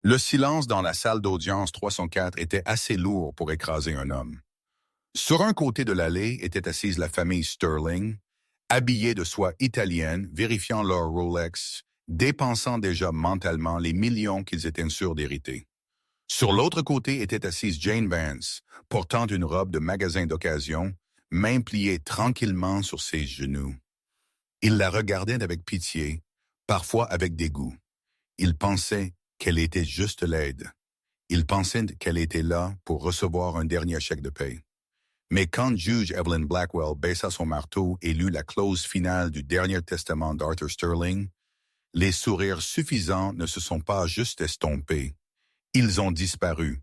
Le silence dans la salle d'audience 304 était assez lourd pour écraser un homme. Sur un côté de l'allée était assise la famille Sterling, habillée de soie italienne, vérifiant leur Rolex, dépensant déjà mentalement les millions qu'ils étaient sûrs d'hériter. Sur l'autre côté était assise Jane Vance, portant une robe de magasin d'occasion, main pliée tranquillement sur ses genoux. Il la regardait avec pitié, parfois avec dégoût. Il pensait qu'elle était juste laide. Il pensait qu'elle était là pour recevoir un dernier chèque de paie. Mais quand juge Evelyn Blackwell baissa son marteau et lut la clause finale du dernier testament d'Arthur Sterling, les sourires suffisants ne se sont pas juste estompés. Ils ont disparu.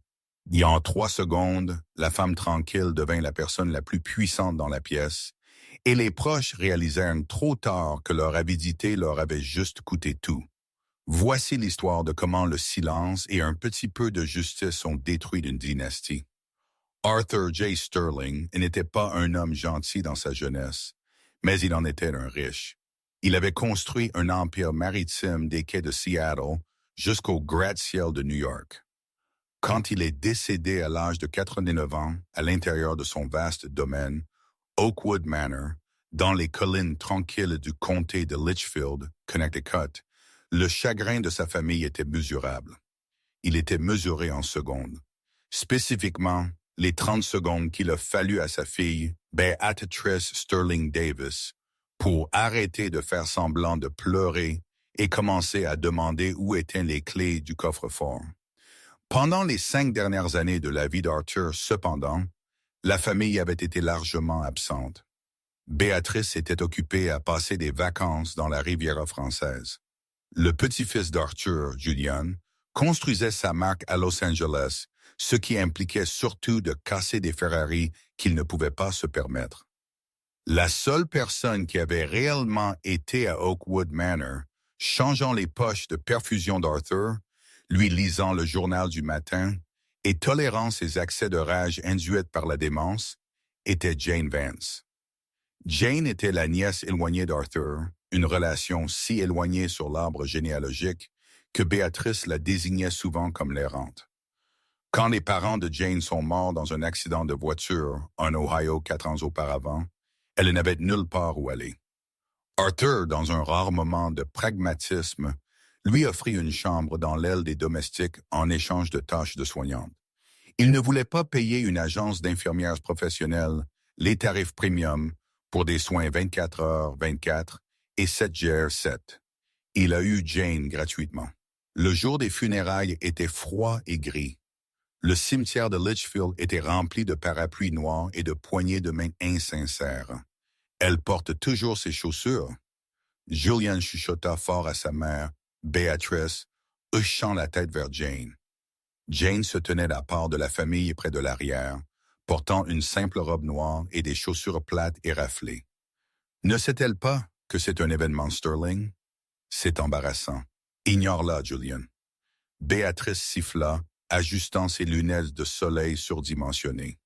Et en 3 secondes, la femme tranquille devint la personne la plus puissante dans la pièce, et les proches réalisèrent trop tard que leur avidité leur avait juste coûté tout. Voici l'histoire de comment le silence et un petit peu de justice ont détruit une dynastie. Arthur J. Sterling n'était pas un homme gentil dans sa jeunesse, mais il en était un riche. Il avait construit un empire maritime des quais de Seattle jusqu'au gratte-ciel de New York. Quand il est décédé à l'âge de 89 ans, à l'intérieur de son vaste domaine, Oakwood Manor, dans les collines tranquilles du comté de Litchfield, Connecticut, le chagrin de sa famille était mesurable. Il était mesuré en secondes. Spécifiquement, les 30 secondes qu'il a fallu à sa fille, Beatrice Sterling Davis, pour arrêter de faire semblant de pleurer et commencer à demander où étaient les clés du coffre-fort. Pendant les 5 dernières années de la vie d'Arthur, cependant, la famille avait été largement absente. Béatrice était occupée à passer des vacances dans la Riviera française. Le petit-fils d'Arthur, Julian, construisait sa marque à Los Angeles, ce qui impliquait surtout de casser des Ferrari qu'il ne pouvait pas se permettre. La seule personne qui avait réellement été à Oakwood Manor, changeant les poches de perfusion d'Arthur, lui lisant le journal du matin et tolérant ses accès de rage induits par la démence, était Jane Vance. Jane était la nièce éloignée d'Arthur, une relation si éloignée sur l'arbre généalogique que Béatrice la désignait souvent comme l'errante. Quand les parents de Jane sont morts dans un accident de voiture en Ohio 4 ans auparavant, elle n'avait nulle part où aller. Arthur, dans un rare moment de pragmatisme, lui offrit une chambre dans l'aile des domestiques en échange de tâches de soignante. Il ne voulait pas payer une agence d'infirmières professionnelles les tarifs premium pour des soins 24 heures 24 et 7 jours 7. Il a eu Jane gratuitement. Le jour des funérailles était froid et gris. Le cimetière de Litchfield était rempli de parapluies noirs et de poignées de main insincères. Elle porte toujours ses chaussures. Julian chuchota fort à sa mère, Béatrice, hochant la tête vers Jane. Jane se tenait à part de la famille près de l'arrière, portant une simple robe noire et des chaussures plates et raflées. Ne sait-elle pas que c'est un événement Sterling? C'est embarrassant. Ignore-la, Julian. Béatrice siffla, ajustant ses lunettes de soleil surdimensionnées.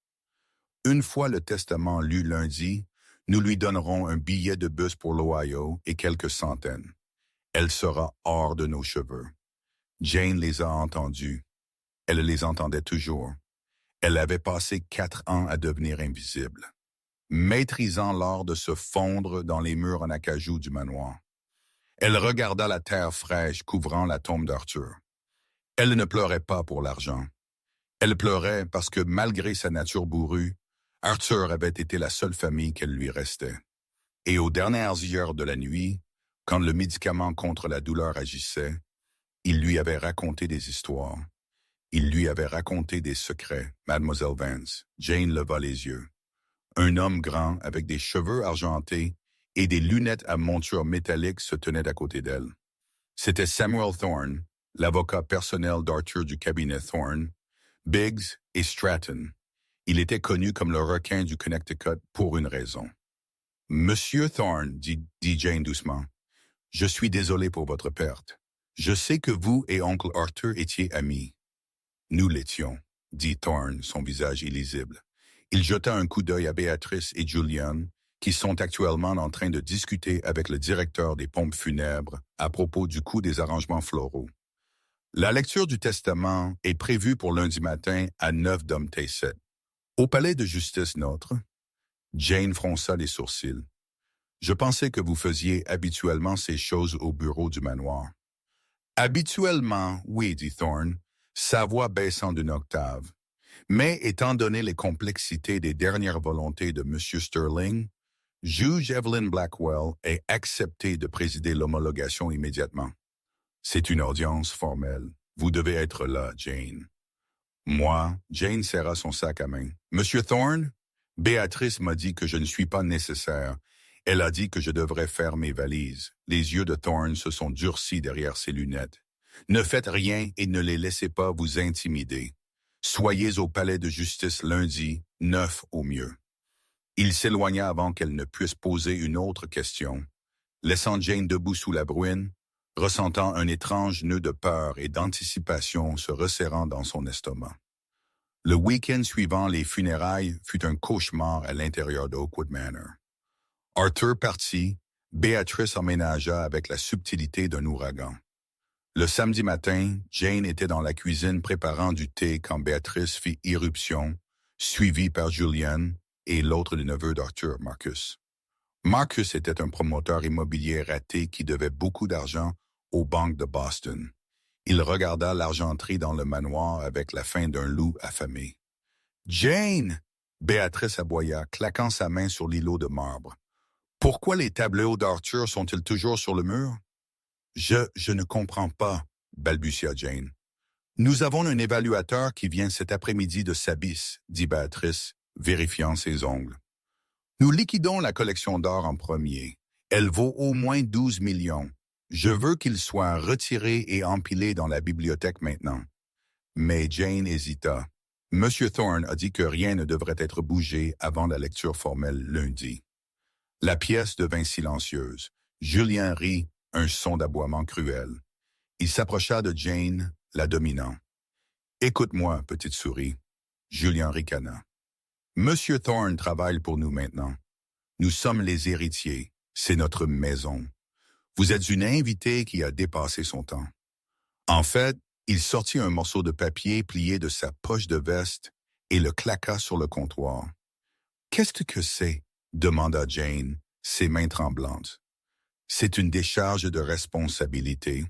Une fois le testament lu lundi, nous lui donnerons un billet de bus pour l'Ohio et quelques centaines. Elle sera hors de nos cheveux. Jane les a entendus. Elle les entendait toujours. Elle avait passé 4 ans à devenir invisible, maîtrisant l'art de se fondre dans les murs en acajou du manoir. Elle regarda la terre fraîche couvrant la tombe d'Arthur. Elle ne pleurait pas pour l'argent. Elle pleurait parce que, malgré sa nature bourrue, Arthur avait été la seule famille qu'elle lui restait. Et aux dernières heures de la nuit, quand le médicament contre la douleur agissait, il lui avait raconté des histoires. Il lui avait raconté des secrets, Mademoiselle Vance. Jane leva les yeux. Un homme grand avec des cheveux argentés et des lunettes à monture métallique se tenait à côté d'elle. C'était Samuel Thorne, l'avocat personnel d'Arthur du cabinet Thorne, Biggs et Stratton. Il était connu comme le requin du Connecticut pour une raison. « Monsieur Thorne, dit Jane doucement, je suis désolé pour votre perte. Je sais que vous et oncle Arthur étiez amis. » Nous l'étions, dit Thorne, son visage illisible. Il jeta un coup d'œil à Béatrice et Julian, qui sont actuellement en train de discuter avec le directeur des pompes funèbres à propos du coût des arrangements floraux. La lecture du testament est prévue pour lundi matin à 9 Dom Tayset. Au palais de justice nôtre, Jane fronça les sourcils. Je pensais que vous faisiez habituellement ces choses au bureau du manoir. Habituellement, oui, dit Thorne, sa voix baissant d'une octave. Mais étant donné les complexités des dernières volontés de M. Sterling, juge Evelyn Blackwell est accepté de présider l'homologation immédiatement. C'est une audience formelle. Vous devez être là, Jane. Moi, Jane serra son sac à main. Monsieur Thorne, Béatrice m'a dit que je ne suis pas nécessaire. Elle a dit que je devrais faire mes valises. Les yeux de Thorne se sont durcis derrière ses lunettes. Ne faites rien et ne les laissez pas vous intimider. Soyez au palais de justice lundi, 9 au mieux. Il s'éloigna avant qu'elle ne puisse poser une autre question, laissant Jane debout sous la bruine, ressentant un étrange nœud de peur et d'anticipation se resserrant dans son estomac. Le week-end suivant les funérailles fut un cauchemar à l'intérieur d'Oakwood Manor. Arthur partit, Béatrice emménagea avec la subtilité d'un ouragan. Le samedi matin, Jane était dans la cuisine préparant du thé quand Béatrice fit irruption, suivie par Julian et l'autre des neveux d'Arthur, Marcus. Marcus était un promoteur immobilier raté qui devait beaucoup d'argent aux banques de Boston. Il regarda l'argenterie dans le manoir avec la faim d'un loup affamé. « Jane! » Béatrice aboya, claquant sa main sur l'îlot de marbre. « Pourquoi les tableaux d'Arthur sont-ils toujours sur le mur? » Je ne comprends pas, balbutia Jane. « Nous avons un évaluateur qui vient cet après-midi de Sabis, dit Béatrice, vérifiant ses ongles. Nous liquidons la collection d'or en premier. Elle vaut au moins 12 millions. Je veux qu'il soit retiré et empilé dans la bibliothèque maintenant. » Mais Jane hésita. Monsieur Thorne a dit que rien ne devrait être bougé avant la lecture formelle lundi. La pièce devint silencieuse. Julien rit, un son d'aboiement cruel. Il s'approcha de Jane, la dominant. « Écoute-moi, petite souris. » Julien ricana. « Monsieur Thorne travaille pour nous maintenant. Nous sommes les héritiers. C'est notre maison. Vous êtes une invitée qui a dépassé son temps. » En fait, il sortit un morceau de papier plié de sa poche de veste et le claqua sur le comptoir. « Qu'est-ce que c'est? » demanda Jane, ses mains tremblantes. « C'est une décharge de responsabilité. »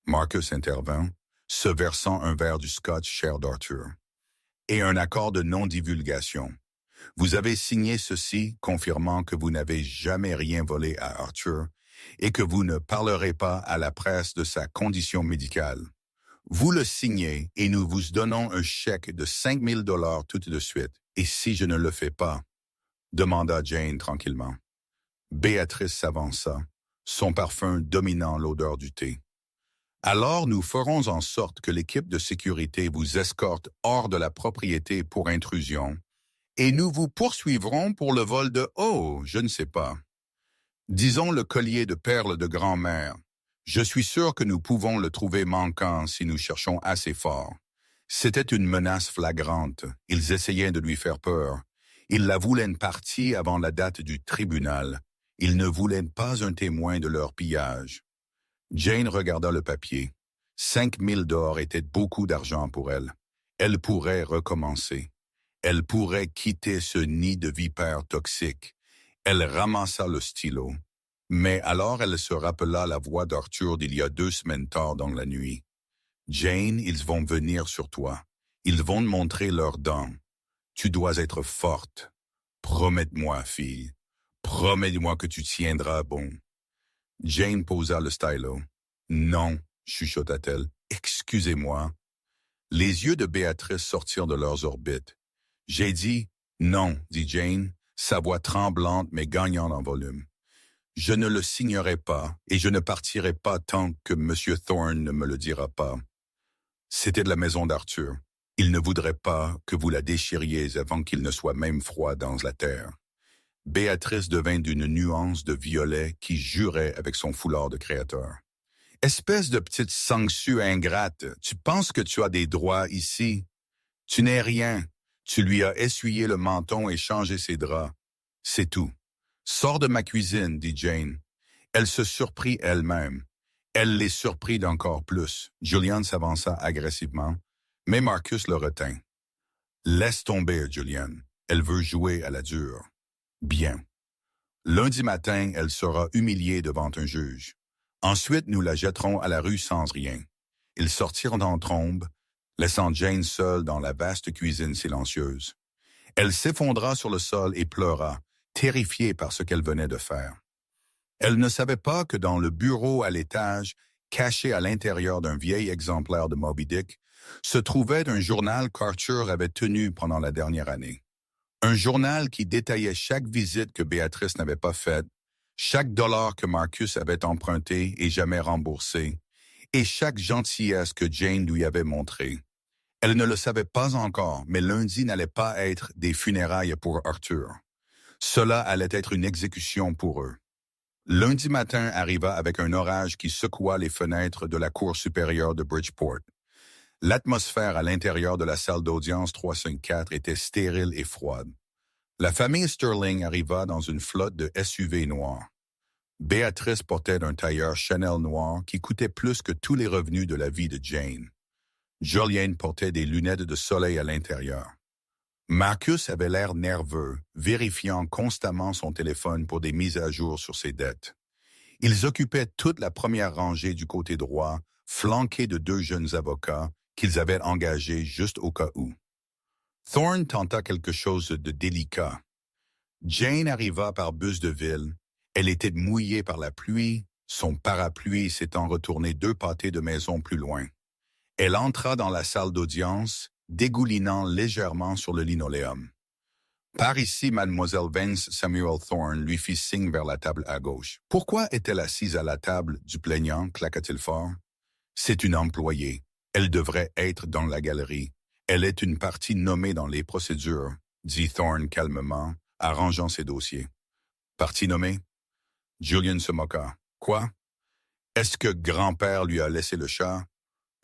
Marcus intervint, se versant un verre du scotch cher d'Arthur. « Et un accord de non-divulgation. Vous avez signé ceci, confirmant que vous n'avez jamais rien volé à Arthur et que vous ne parlerez pas à la presse de sa condition médicale. Vous le signez et nous vous donnons un chèque de 5 000 $ tout de suite. Et si je ne le fais pas? » demanda Jane tranquillement. Béatrice s'avança, son parfum dominant l'odeur du thé. « Alors nous ferons en sorte que l'équipe de sécurité vous escorte hors de la propriété pour intrusion, et nous vous poursuivrons pour le vol de, je ne sais pas. Disons le collier de perles de grand-mère. Je suis sûr que nous pouvons le trouver manquant si nous cherchons assez fort. C'était une menace flagrante. Ils essayaient de lui faire peur. Ils la voulaient partie avant la date du tribunal. Ils ne voulaient pas un témoin de leur pillage. » Jane regarda le papier. 5 000 $ était beaucoup d'argent pour elle. Elle pourrait recommencer. Elle pourrait quitter ce nid de vipères toxiques. Elle ramassa le stylo. Mais alors elle se rappela la voix d'Arthur d'il y a 2 semaines tard dans la nuit. « Jane, ils vont venir sur toi. Ils vont te montrer leurs dents. Tu dois être forte. Promets-moi, fille. Promets-moi que tu tiendras bon. » Jane posa le stylo. « Non, » chuchota-t-elle. « Excusez-moi. » Les yeux de Béatrice sortirent de leurs orbites. « J'ai dit non, » dit Jane, sa voix tremblante mais gagnant en volume. « Je ne le signerai pas et je ne partirai pas tant que M. Thorne ne me le dira pas. » C'était de la maison d'Arthur. Il ne voudrait pas que vous la déchiriez avant qu'il ne soit même froid dans la terre. Béatrice devint d'une nuance de violet qui jurait avec son foulard de créateur. « Espèce de petite sangsue ingrate, tu penses que tu as des droits ici? Tu n'es rien. Tu lui as essuyé le menton et changé ses draps. C'est tout. Sors de ma cuisine, dit Jane. Elle se surprit elle-même. Elle les surprit d'encore plus. Julian s'avança agressivement, mais Marcus le retint. Laisse tomber, Julian. Elle veut jouer à la dure. Bien. Lundi matin, elle sera humiliée devant un juge. Ensuite, nous la jetterons à la rue sans rien. Ils sortirent en trombe, laissant Jane seule dans la vaste cuisine silencieuse. Elle s'effondra sur le sol et pleura, terrifiée par ce qu'elle venait de faire. Elle ne savait pas que dans le bureau à l'étage, caché à l'intérieur d'un vieil exemplaire de Moby Dick, se trouvait un journal qu'Arthur avait tenu pendant la dernière année. Un journal qui détaillait chaque visite que Béatrice n'avait pas faite, chaque dollar que Marcus avait emprunté et jamais remboursé, et chaque gentillesse que Jane lui avait montrée. Elle ne le savait pas encore, mais lundi n'allait pas être des funérailles pour Arthur. Cela allait être une exécution pour eux. Lundi matin arriva avec un orage qui secoua les fenêtres de la cour supérieure de Bridgeport. L'atmosphère à l'intérieur de la salle d'audience 354 était stérile et froide. La famille Sterling arriva dans une flotte de SUV noirs. Béatrice portait un tailleur Chanel noir qui coûtait plus que tous les revenus de la vie de Jane. Julian portait des lunettes de soleil à l'intérieur. Marcus avait l'air nerveux, vérifiant constamment son téléphone pour des mises à jour sur ses dettes. Ils occupaient toute la première rangée du côté droit, flanqués de 2 jeunes avocats qu'ils avaient engagés juste au cas où. Thorne tenta quelque chose de délicat. Jane arriva par bus de ville. Elle était mouillée par la pluie, son parapluie s'étant retourné 2 pâtés de maison plus loin. Elle entra dans la salle d'audience, dégoulinant légèrement sur le linoléum. Par ici, mademoiselle Vance Samuel Thorne lui fit signe vers la table à gauche. Pourquoi est-elle assise à la table du plaignant, claqua-t-il fort. C'est une employée. Elle devrait être dans la galerie. Elle est une partie nommée dans les procédures, dit Thorne calmement, arrangeant ses dossiers. Partie nommée? Julian se moqua. Quoi? Est-ce que grand-père lui a laissé le chat?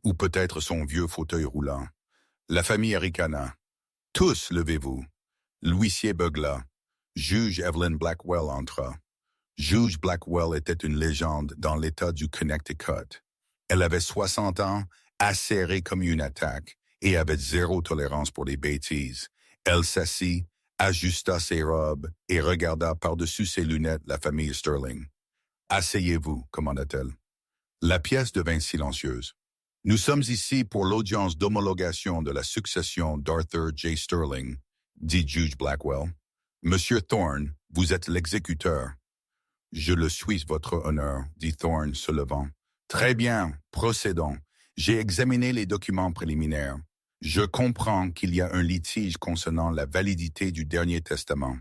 Ou peut-être son vieux fauteuil roulant? La famille ricana. Tous, levez-vous. L'huissier beugla. Juge Evelyn Blackwell entra. Juge Blackwell était une légende dans l'État du Connecticut. Elle avait 60 ans, acérée comme une attaque, et avait 0 tolérance pour les bêtises. Elle s'assit, ajusta ses robes et regarda par-dessus ses lunettes la famille Sterling. « Asseyez-vous » commanda-t-elle. La pièce devint silencieuse. « Nous sommes ici pour l'audience d'homologation de la succession d'Arthur J. Sterling, » dit Juge Blackwell. « Monsieur Thorne, vous êtes l'exécuteur. »« Je le suis, votre honneur, » dit Thorne, se levant. « Très bien, procédons. J'ai examiné les documents préliminaires. Je comprends qu'il y a un litige concernant la validité du dernier testament. »«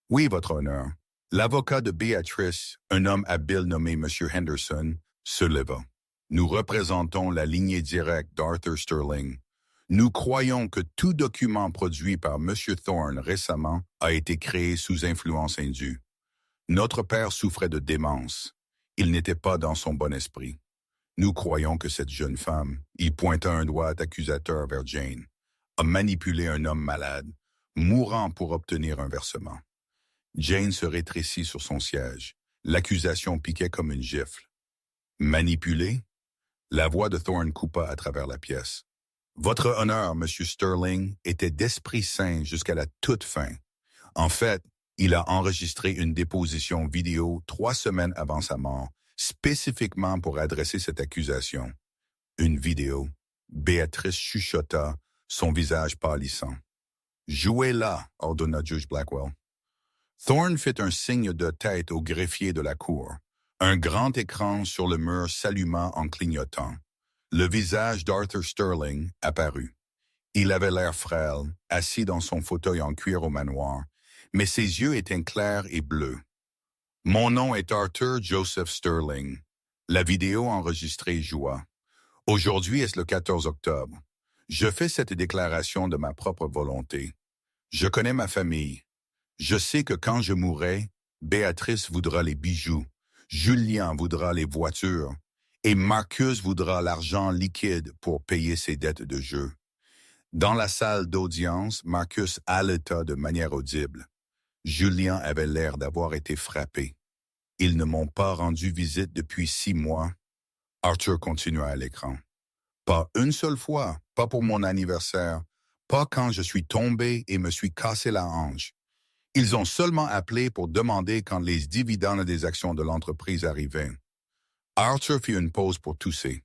Oui, votre honneur. » L'avocat de Béatrice, un homme habile nommé M. Henderson, se leva. « Nous représentons la lignée directe d'Arthur Sterling. Nous croyons que tout document produit par M. Thorne récemment a été créé sous influence indue. Notre père souffrait de démence. Il n'était pas dans son bon esprit. Nous croyons que cette jeune femme, il pointa un doigt accusateur vers Jane, a manipulé un homme malade, mourant pour obtenir un versement. » Jane se rétrécit sur son siège. L'accusation piquait comme une gifle. « Manipulé ?» La voix de Thorne coupa à travers la pièce. « Votre honneur, M. Sterling, était d'esprit sain jusqu'à la toute fin. En fait, il a enregistré une déposition vidéo 3 semaines avant sa mort, spécifiquement pour adresser cette accusation. Une vidéo. Béatrice chuchota, son visage pâlissant. « Jouez-la » ordonna Juge Blackwell. Thorne fit un signe de tête au greffier de la cour. Un grand écran sur le mur s'alluma en clignotant. Le visage d'Arthur Sterling apparut. Il avait l'air frêle, assis dans son fauteuil en cuir au manoir, mais ses yeux étaient clairs et bleus. « Mon nom est Arthur Joseph Sterling. » La vidéo enregistrée joua. « Aujourd'hui est le 14 octobre. Je fais cette déclaration de ma propre volonté. Je connais ma famille. Je sais que quand je mourrai, Béatrice voudra les bijoux, Julien voudra les voitures, et Marcus voudra l'argent liquide pour payer ses dettes de jeu. » Dans la salle d'audience, Marcus haleta de manière audible. Julien avait l'air d'avoir été frappé. « Ils ne m'ont pas rendu visite depuis 6 mois. » Arthur continua à l'écran. Pas une seule fois, pas pour mon anniversaire, pas quand je suis tombé et me suis cassé la hanche. Ils ont seulement appelé pour demander quand les dividendes des actions de l'entreprise arrivaient. Arthur fit une pause pour tousser.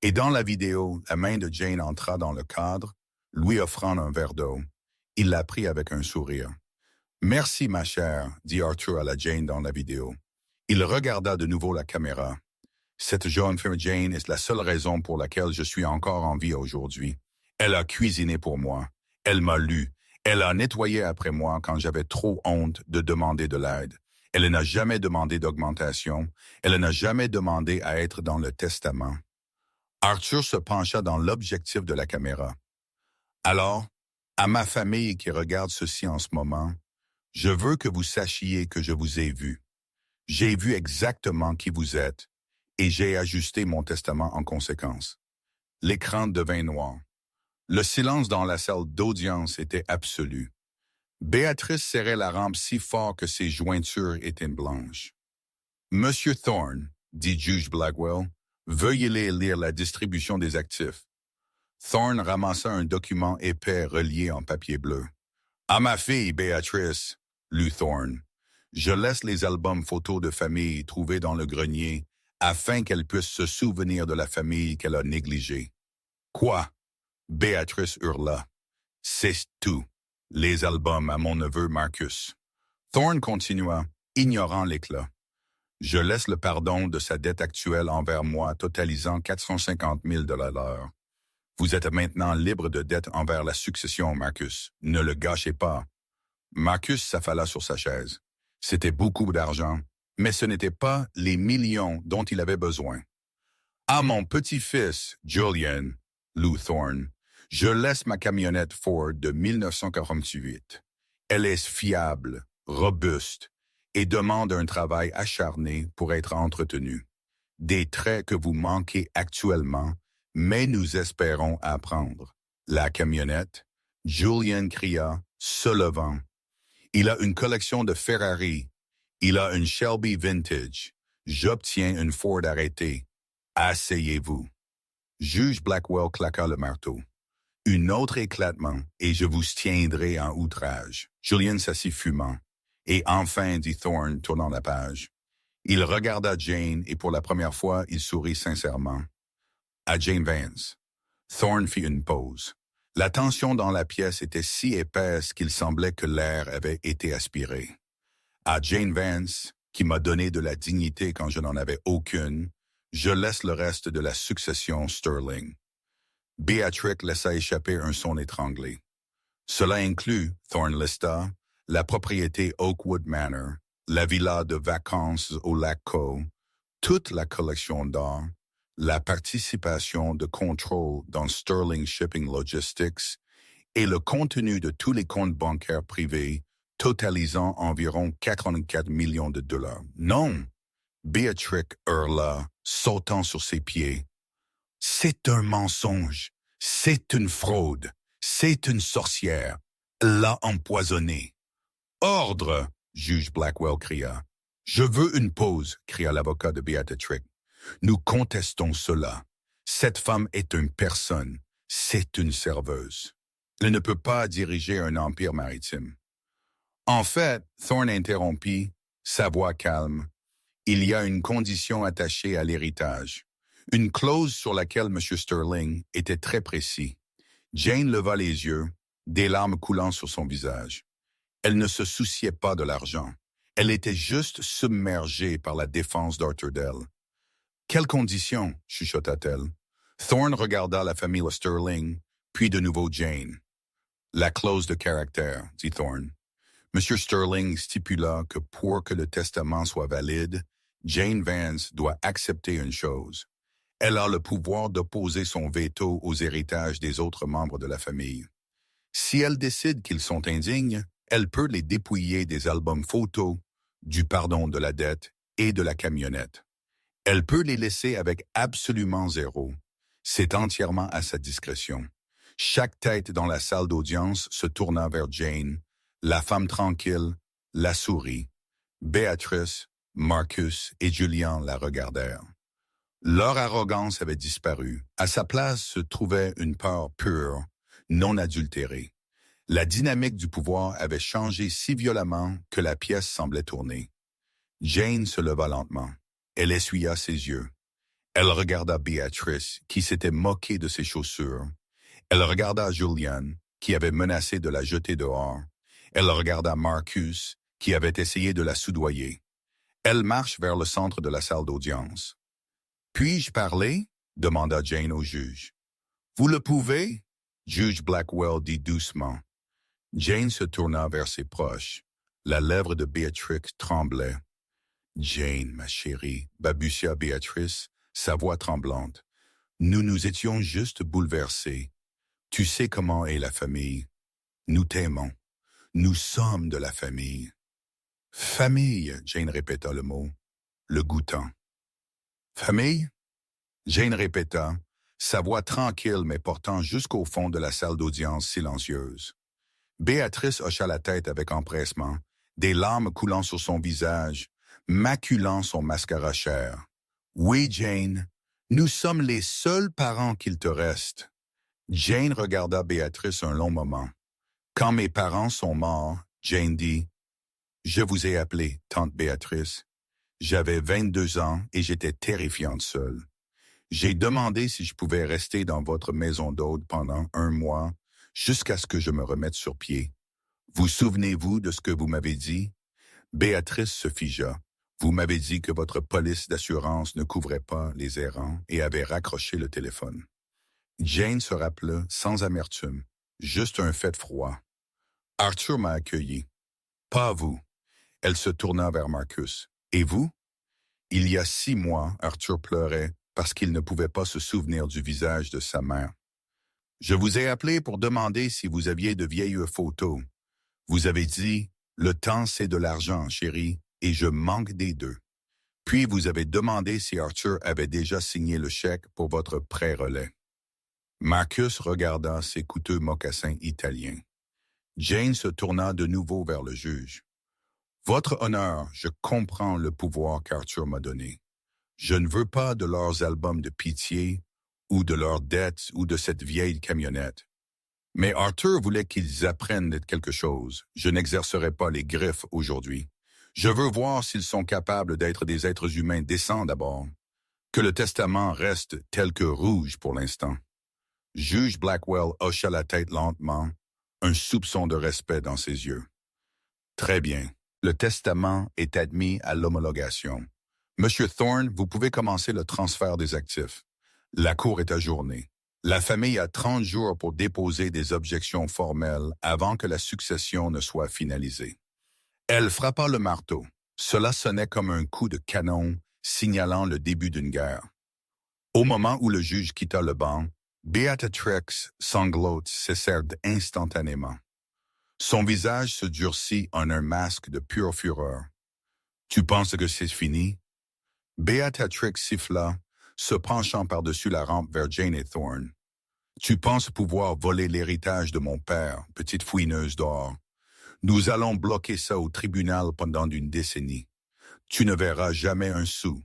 Et dans la vidéo, la main de Jane entra dans le cadre, lui offrant un verre d'eau. Il la prit avec un sourire. « Merci, ma chère, » dit Arthur à la Jane dans la vidéo. Il regarda de nouveau la caméra. « Cette jeune femme Jane est la seule raison pour laquelle je suis encore en vie aujourd'hui. Elle a cuisiné pour moi. Elle m'a lu. Elle a nettoyé après moi quand j'avais trop honte de demander de l'aide. Elle n'a jamais demandé d'augmentation. Elle n'a jamais demandé à être dans le testament. » Arthur se pencha dans l'objectif de la caméra. « Alors, à ma famille qui regarde ceci en ce moment, je veux que vous sachiez que je vous ai vu. J'ai vu exactement qui vous êtes et j'ai ajusté mon testament en conséquence. » L'écran devint noir. Le silence dans la salle d'audience était absolu. Béatrice serrait la rampe si fort que ses jointures étaient blanches. « Monsieur Thorne, » dit juge Blackwell, « veuillez lire la distribution des actifs. » Thorne ramassa un document épais relié en papier bleu. « À ma fille, Béatrice, » lut Thorne. « Je laisse les albums photos de famille trouvés dans le grenier afin qu'elle puisse se souvenir de la famille qu'elle a négligée. »« Quoi? » Béatrice hurla. « C'est tout. Les albums à mon neveu Marcus. » Thorne continua, ignorant l'éclat. « Je laisse le pardon de sa dette actuelle envers moi totalisant 450 000 $. Vous êtes maintenant libre de dette envers la succession, Marcus. Ne le gâchez pas. » Marcus s'affala sur sa chaise. C'était beaucoup d'argent, mais ce n'était pas les millions dont il avait besoin. « À mon petit-fils, Julian, » lut Thorne, « je laisse ma camionnette Ford de 1948. Elle est fiable, robuste et demande un travail acharné pour être entretenue. Des traits que vous manquez actuellement, mais nous espérons apprendre. » La camionnette, Julian cria, se levant. « Il a une collection de Ferrari. Il a une Shelby Vintage. J'obtiens une Ford arrêtée. Asseyez-vous. » Juge Blackwell claqua le marteau. « Un autre éclatement, et je vous tiendrai en outrage. » Julian s'assit fumant. « Et enfin, dit Thorne, tournant la page. » Il regarda Jane, et pour la première fois, il sourit sincèrement. À Jane Vance. Thorne fit une pause. La tension dans la pièce était si épaisse qu'il semblait que l'air avait été aspiré. À Jane Vance, qui m'a donné de la dignité quand je n'en avais aucune, je laisse le reste de la succession Sterling. Beatrix laissa échapper un son étranglé. Cela inclut, Thorne lista, la propriété Oakwood Manor, la villa de vacances au lac Caux, toute la collection d'or, la participation de contrôle dans Sterling Shipping Logistics et le contenu de tous les comptes bancaires privés totalisant environ 84 millions de $. Non! Beatrix hurla, sautant sur ses pieds. C'est un mensonge, c'est une fraude, c'est une sorcière, l'a empoisonnée. Ordre! Juge Blackwell cria. Je veux une pause, cria l'avocat de Beatrix. Nous contestons cela. Cette femme est une personne, c'est une serveuse. Elle ne peut pas diriger un empire maritime. En fait, Thorne interrompit, sa voix calme. Il y a une condition attachée à l'héritage. Une clause sur laquelle M. Sterling était très précis. Jane leva les yeux, des larmes coulant sur son visage. Elle ne se souciait pas de l'argent. Elle était juste submergée par la défense d'Arthur Dell. « Quelles conditions ?» chuchota-t-elle. Thorne regarda la famille Sterling, puis de nouveau Jane. « La clause de caractère » dit Thorne. M. Sterling stipula que pour que le testament soit valide, Jane Vance doit accepter une chose. Elle a le pouvoir d'opposer son veto aux héritages des autres membres de la famille. Si elle décide qu'ils sont indignes, elle peut les dépouiller des albums photos, du pardon de la dette et de la camionnette. Elle peut les laisser avec absolument zéro. C'est entièrement à sa discrétion. Chaque tête dans la salle d'audience se tourna vers Jane, la femme tranquille, la sourit. Béatrice, Marcus et Julian la regardèrent. Leur arrogance avait disparu. À sa place se trouvait une peur pure, non adultérée. La dynamique du pouvoir avait changé si violemment que la pièce semblait tourner. Jane se leva lentement. Elle essuya ses yeux. Elle regarda Beatrice, qui s'était moquée de ses chaussures. Elle regarda Julian, qui avait menacé de la jeter dehors. Elle regarda Marcus, qui avait essayé de la soudoyer. Elle marche vers le centre de la salle d'audience. « Puis-je parler? » demanda Jane au juge. « Vous le pouvez? » Juge Blackwell dit doucement. Jane se tourna vers ses proches. La lèvre de Béatrix tremblait. « Jane, ma chérie, » balbutia Béatrice, sa voix tremblante. « Nous étions juste bouleversés. Tu sais comment est la famille. Nous t'aimons. Nous sommes de la famille. » « Famille, » Jane répéta le mot, le goûtant. « Famille? » Jane répéta, sa voix tranquille mais portant jusqu'au fond de la salle d'audience silencieuse. Béatrice hocha la tête avec empressement, des larmes coulant sur son visage, maculant son mascara cher. « Oui, Jane, nous sommes les seuls parents qu'il te reste. » Jane regarda Béatrice un long moment. « Quand mes parents sont morts, Jane dit, « Je vous ai appelé, tante Béatrice. J'avais 22 ans et j'étais terrifiante seule. J'ai demandé si je pouvais rester dans votre maison d'hôte pendant 1 mois, jusqu'à ce que je me remette sur pied. Vous souvenez-vous de ce que vous m'avez dit? » Béatrice se figea. Vous m'avez dit que votre police d'assurance ne couvrait pas les errants et avait raccroché le téléphone. Jane se rappela sans amertume, juste un fait froid. Arthur m'a accueilli. Pas vous. Elle se tourna vers Marcus. Et vous? Il y a 6 mois, Arthur pleurait parce qu'il ne pouvait pas se souvenir du visage de sa mère. Je vous ai appelé pour demander si vous aviez de vieilles photos. Vous avez dit, le temps c'est de l'argent, chérie, et je manque des deux. Puis vous avez demandé si Arthur avait déjà signé le chèque pour votre prêt-relais. Marcus regarda ses coûteux mocassins italiens. Jane se tourna de nouveau vers le juge. Votre honneur, je comprends le pouvoir qu'Arthur m'a donné. Je ne veux pas de leurs albums de pitié, ou de leurs dettes, ou de cette vieille camionnette. Mais Arthur voulait qu'ils apprennent quelque chose. Je n'exercerai pas les griffes aujourd'hui. Je veux voir s'ils sont capables d'être des êtres humains décents d'abord. Que le testament reste tel que rouge pour l'instant. Juge Blackwell hocha la tête lentement, un soupçon de respect dans ses yeux. Très bien. Le testament est admis à l'homologation. Monsieur Thorne, vous pouvez commencer le transfert des actifs. La cour est ajournée. La famille a 30 jours pour déposer des objections formelles avant que la succession ne soit finalisée. Elle frappa le marteau. Cela sonnait comme un coup de canon signalant le début d'une guerre. Au moment où le juge quitta le banc, Beatrix sanglots cessèrent instantanément. Son visage se durcit en un masque de pure fureur. « Tu penses que c'est fini? » Beatrix siffla, se penchant par-dessus la rampe vers Jane et Thorne. « Tu penses pouvoir voler l'héritage de mon père, petite fouineuse d'or. Nous allons bloquer ça au tribunal pendant une décennie. Tu ne verras jamais un sou. »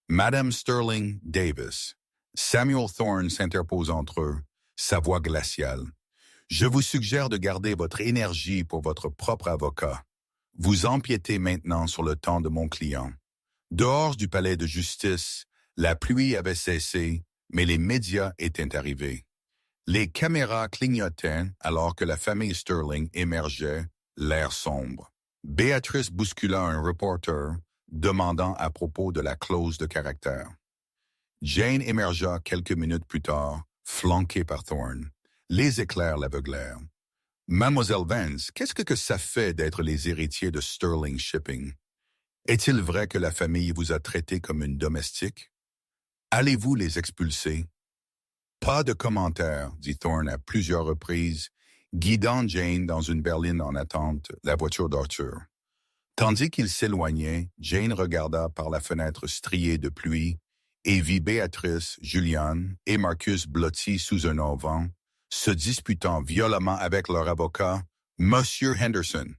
Madame Sterling Davis. Samuel Thorne s'interpose entre eux, sa voix glaciale. « Je vous suggère de garder votre énergie pour votre propre avocat. Vous empiétez maintenant sur le temps de mon client. » Dehors du palais de justice, la pluie avait cessé, mais les médias étaient arrivés. Les caméras clignotaient alors que la famille Sterling émergeait, l'air sombre. Béatrice bouscula un reporter, demandant à propos de la clause de caractère. Jane émergea quelques minutes plus tard, flanquée par Thorne. Les éclairs l'aveuglèrent. « Mademoiselle Vance, qu'est-ce que ça fait d'être les héritiers de Sterling Shipping? Est-il vrai que la famille vous a traité comme une domestique? Allez-vous les expulser? » Pas de commentaire, dit Thorne à plusieurs reprises, guidant Jane dans une berline en attente, la voiture d'Arthur. Tandis qu'il s'éloignait, Jane regarda par la fenêtre striée de pluie et vit Béatrice, Julian et Marcus blottis sous un auvent, se disputant violemment avec leur avocat, Monsieur Henderson.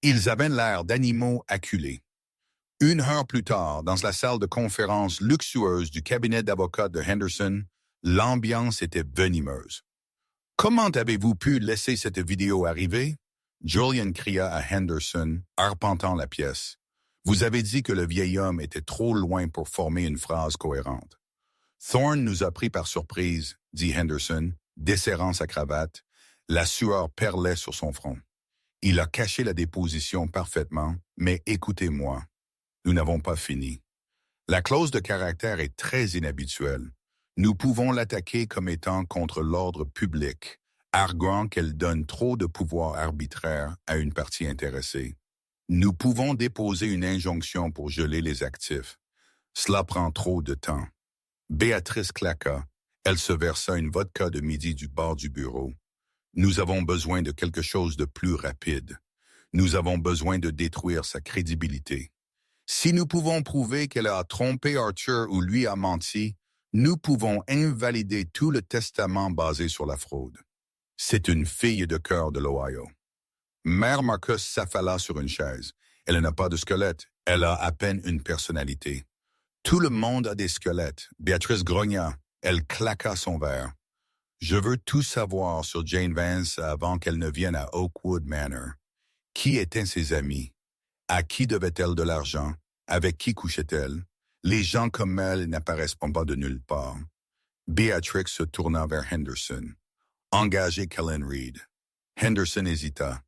Ils avaient l'air d'animaux acculés. Une heure plus tard, dans la salle de conférence luxueuse du cabinet d'avocats de Henderson, l'ambiance était venimeuse. « Comment avez-vous pu laisser cette vidéo arriver? » Julian cria à Henderson, arpentant la pièce. « Vous avez dit que le vieil homme était trop loin pour former une phrase cohérente. » « Thorne nous a pris par surprise, » dit Henderson, desserrant sa cravate. La sueur perlait sur son front. Il a caché la déposition parfaitement, mais écoutez-moi, nous n'avons pas fini. La clause de caractère est très inhabituelle. Nous pouvons l'attaquer comme étant contre l'ordre public, arguant qu'elle donne trop de pouvoir arbitraire à une partie intéressée. Nous pouvons déposer une injonction pour geler les actifs. Cela prend trop de temps. Béatrice claqua. Elle se versa une vodka de midi du bord du bureau. Nous avons besoin de quelque chose de plus rapide. Nous avons besoin de détruire sa crédibilité. Si nous pouvons prouver qu'elle a trompé Arthur ou lui a menti, nous pouvons invalider tout le testament basé sur la fraude. C'est une fille de cœur de l'Ohio. Mère Marcus s'affala sur une chaise. Elle n'a pas de squelette. Elle a à peine une personnalité. Tout le monde a des squelettes. Béatrice grogna. Elle claqua son verre. Je veux tout savoir sur Jane Vance avant qu'elle ne vienne à Oakwood Manor. Qui étaient ses amis? À qui devait-elle de l'argent? Avec qui couchait-elle? Les gens comme elle n'apparaissent pas de nulle part. Beatrix se tourna vers Henderson. Engagez Kellen Reed. Henderson hésita.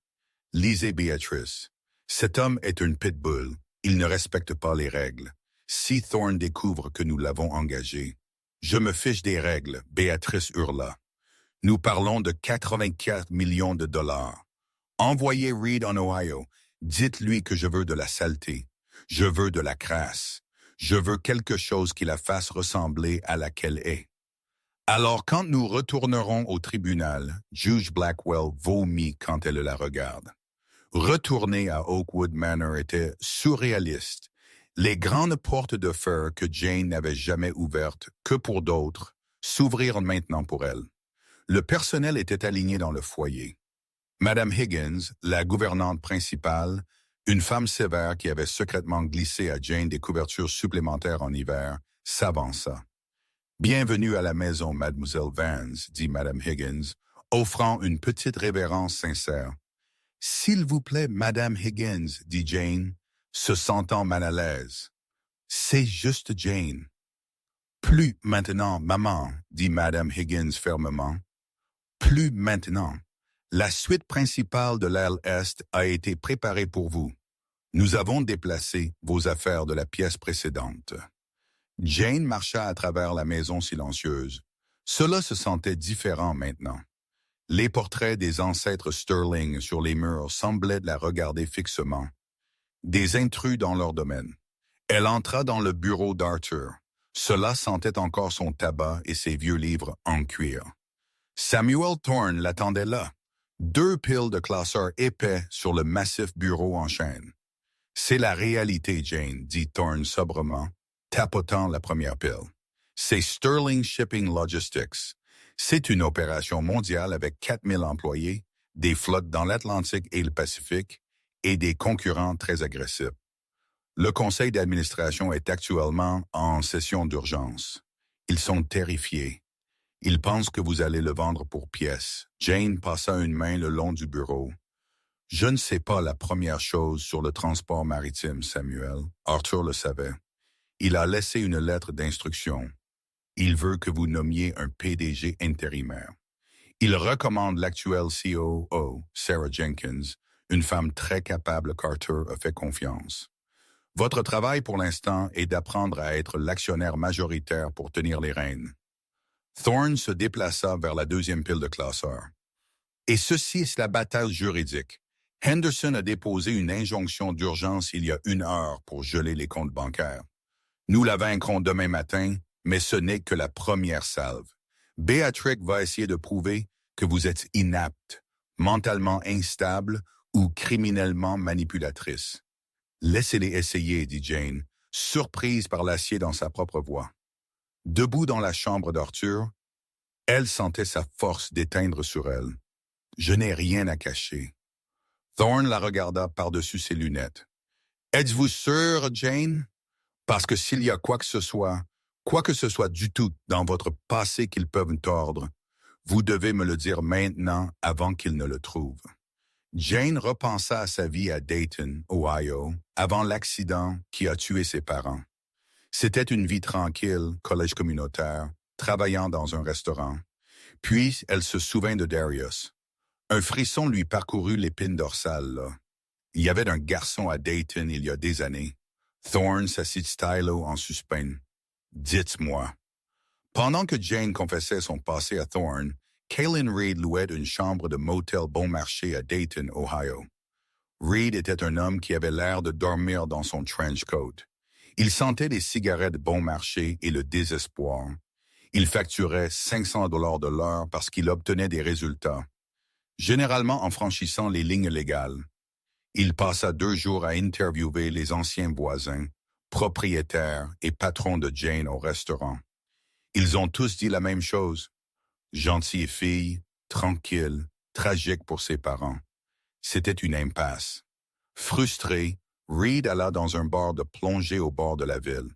Lisez Beatrice. Cet homme est un pitbull. Il ne respecte pas les règles. Si Thorne découvre que nous l'avons engagé. Je me fiche des règles, Béatrice hurla. Nous parlons de 84 millions de dollars. Envoyez Reed en Ohio. Dites-lui que je veux de la saleté. Je veux de la crasse. Je veux quelque chose qui la fasse ressembler à laquelle est. Alors quand nous retournerons au tribunal, Juge Blackwell vomit quand elle la regarde. Retourner à Oakwood Manor était surréaliste. Les grandes portes de fer que Jane n'avait jamais ouvertes que pour d'autres s'ouvrirent maintenant pour elle. Le personnel était aligné dans le foyer. Madame Higgins, la gouvernante principale, une femme sévère qui avait secrètement glissé à Jane des couvertures supplémentaires en hiver, s'avança. « Bienvenue à la maison, Mademoiselle Vance, » dit Madame Higgins, offrant une petite révérence sincère. « S'il vous plaît, Madame Higgins, » dit Jane, se sentant mal à l'aise. « C'est juste Jane. »« Plus maintenant, maman, » dit Madame Higgins fermement. « Plus maintenant. La suite principale de l'aile Est a été préparée pour vous. Nous avons déplacé vos affaires de la pièce précédente. » Jane marcha à travers la maison silencieuse. Cela se sentait différent maintenant. Les portraits des ancêtres Sterling sur les murs semblaient la regarder fixement. Des intrus dans leur domaine. Elle entra dans le bureau d'Arthur. Cela sentait encore son tabac et ses vieux livres en cuir. Samuel Thorne l'attendait là. 2 piles de classeurs épais sur le massif bureau en chêne. « C'est la réalité, Jane, » dit Thorne sobrement, tapotant la première pile. « C'est Sterling Shipping Logistics. C'est une opération mondiale avec 4000 employés, des flottes dans l'Atlantique et le Pacifique, et des concurrents très agressifs. Le conseil d'administration est actuellement en session d'urgence. Ils sont terrifiés. Ils pensent que vous allez le vendre pour pièces. » Jane passa une main le long du bureau. « Je ne sais pas la première chose sur le transport maritime, Samuel. Arthur le savait. Il a laissé une lettre d'instruction. Il veut que vous nommiez un PDG intérimaire. Il recommande l'actuel COO, Sarah Jenkins, une femme très capable qu'Arthur a fait confiance. Votre travail pour l'instant est d'apprendre à être l'actionnaire majoritaire pour tenir les rênes. » Thorne se déplaça vers la 2e pile de classeurs. « Et ceci est la bataille juridique. Henderson a déposé une injonction d'urgence il y a 1 heure pour geler les comptes bancaires. Nous la vaincrons demain matin, mais ce n'est que la première salve. Béatrix va essayer de prouver que vous êtes inapte, mentalement instable ou criminellement manipulatrice. Laissez-les essayer, dit Jane, surprise par l'acier dans sa propre voix. Debout dans la chambre d'Arthur, elle sentait sa force d'éteindre sur elle. « Je n'ai rien à cacher. » Thorne la regarda par-dessus ses lunettes. Êtes-vous sûr, Jane? Parce que s'il y a quoi que ce soit du tout dans votre passé qu'ils peuvent tordre, vous devez me le dire maintenant avant qu'ils ne le trouvent. Jane repensa à sa vie à Dayton, Ohio, avant l'accident qui a tué ses parents. C'était une vie tranquille, collège communautaire, travaillant dans un restaurant. Puis, elle se souvint de Darius. Un frisson lui parcourut l'épine dorsale, là. Il y avait un garçon à Dayton il y a des années. Thorne s'assit stylo en suspens. Dites-moi. Pendant que Jane confessait son passé à Thorne, Kaylin Reed louait une chambre de motel bon marché à Dayton, Ohio. Reed était un homme qui avait l'air de dormir dans son trench coat. Il sentait les cigarettes bon marché et le désespoir. Il facturait 500 $ de l'heure parce qu'il obtenait des résultats, généralement en franchissant les lignes légales. Il passa 2 jours à interviewer les anciens voisins, propriétaires et patrons de Jane au restaurant. Ils ont tous dit la même chose. Gentille fille, tranquille, tragique pour ses parents. C'était une impasse. Frustré, Reed alla dans un bar de plongée au bord de la ville.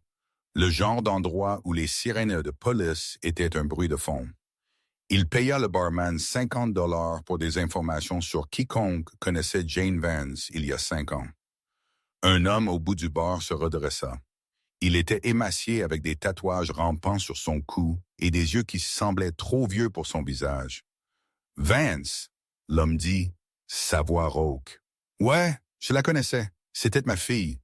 Le genre d'endroit où les sirènes de police étaient un bruit de fond. Il paya le barman 50 $ pour des informations sur quiconque connaissait Jane Vance il y a 5 ans. Un homme au bout du bar se redressa. Il était émacié avec des tatouages rampants sur son cou et des yeux qui semblaient trop vieux pour son visage. « Vance !» l'homme dit, sa voix rauque. « Ouais, je la connaissais. C'était ma fille. »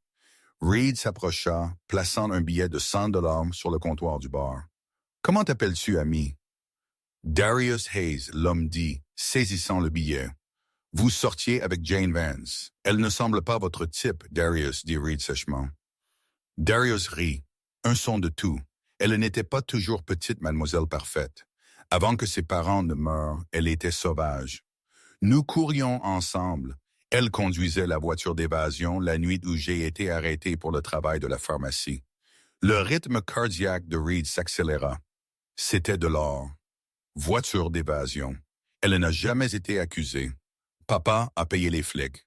Reed s'approcha, plaçant un billet de 100 $ sur le comptoir du bar. « Comment t'appelles-tu, ami? » Darius Hayes, l'homme dit, saisissant le billet. « Vous sortiez avec Jane Vance. Elle ne semble pas votre type, Darius, dit Reed sèchement. Darius rit. Un son de tout. Elle n'était pas toujours petite mademoiselle parfaite. Avant que ses parents ne meurent, elle était sauvage. Nous courions ensemble. Elle conduisait la voiture d'évasion la nuit où j'ai été arrêté pour le travail de la pharmacie. Le rythme cardiaque de Reed s'accéléra. C'était de l'or. Voiture d'évasion. Elle n'a jamais été accusée. Papa a payé les flics.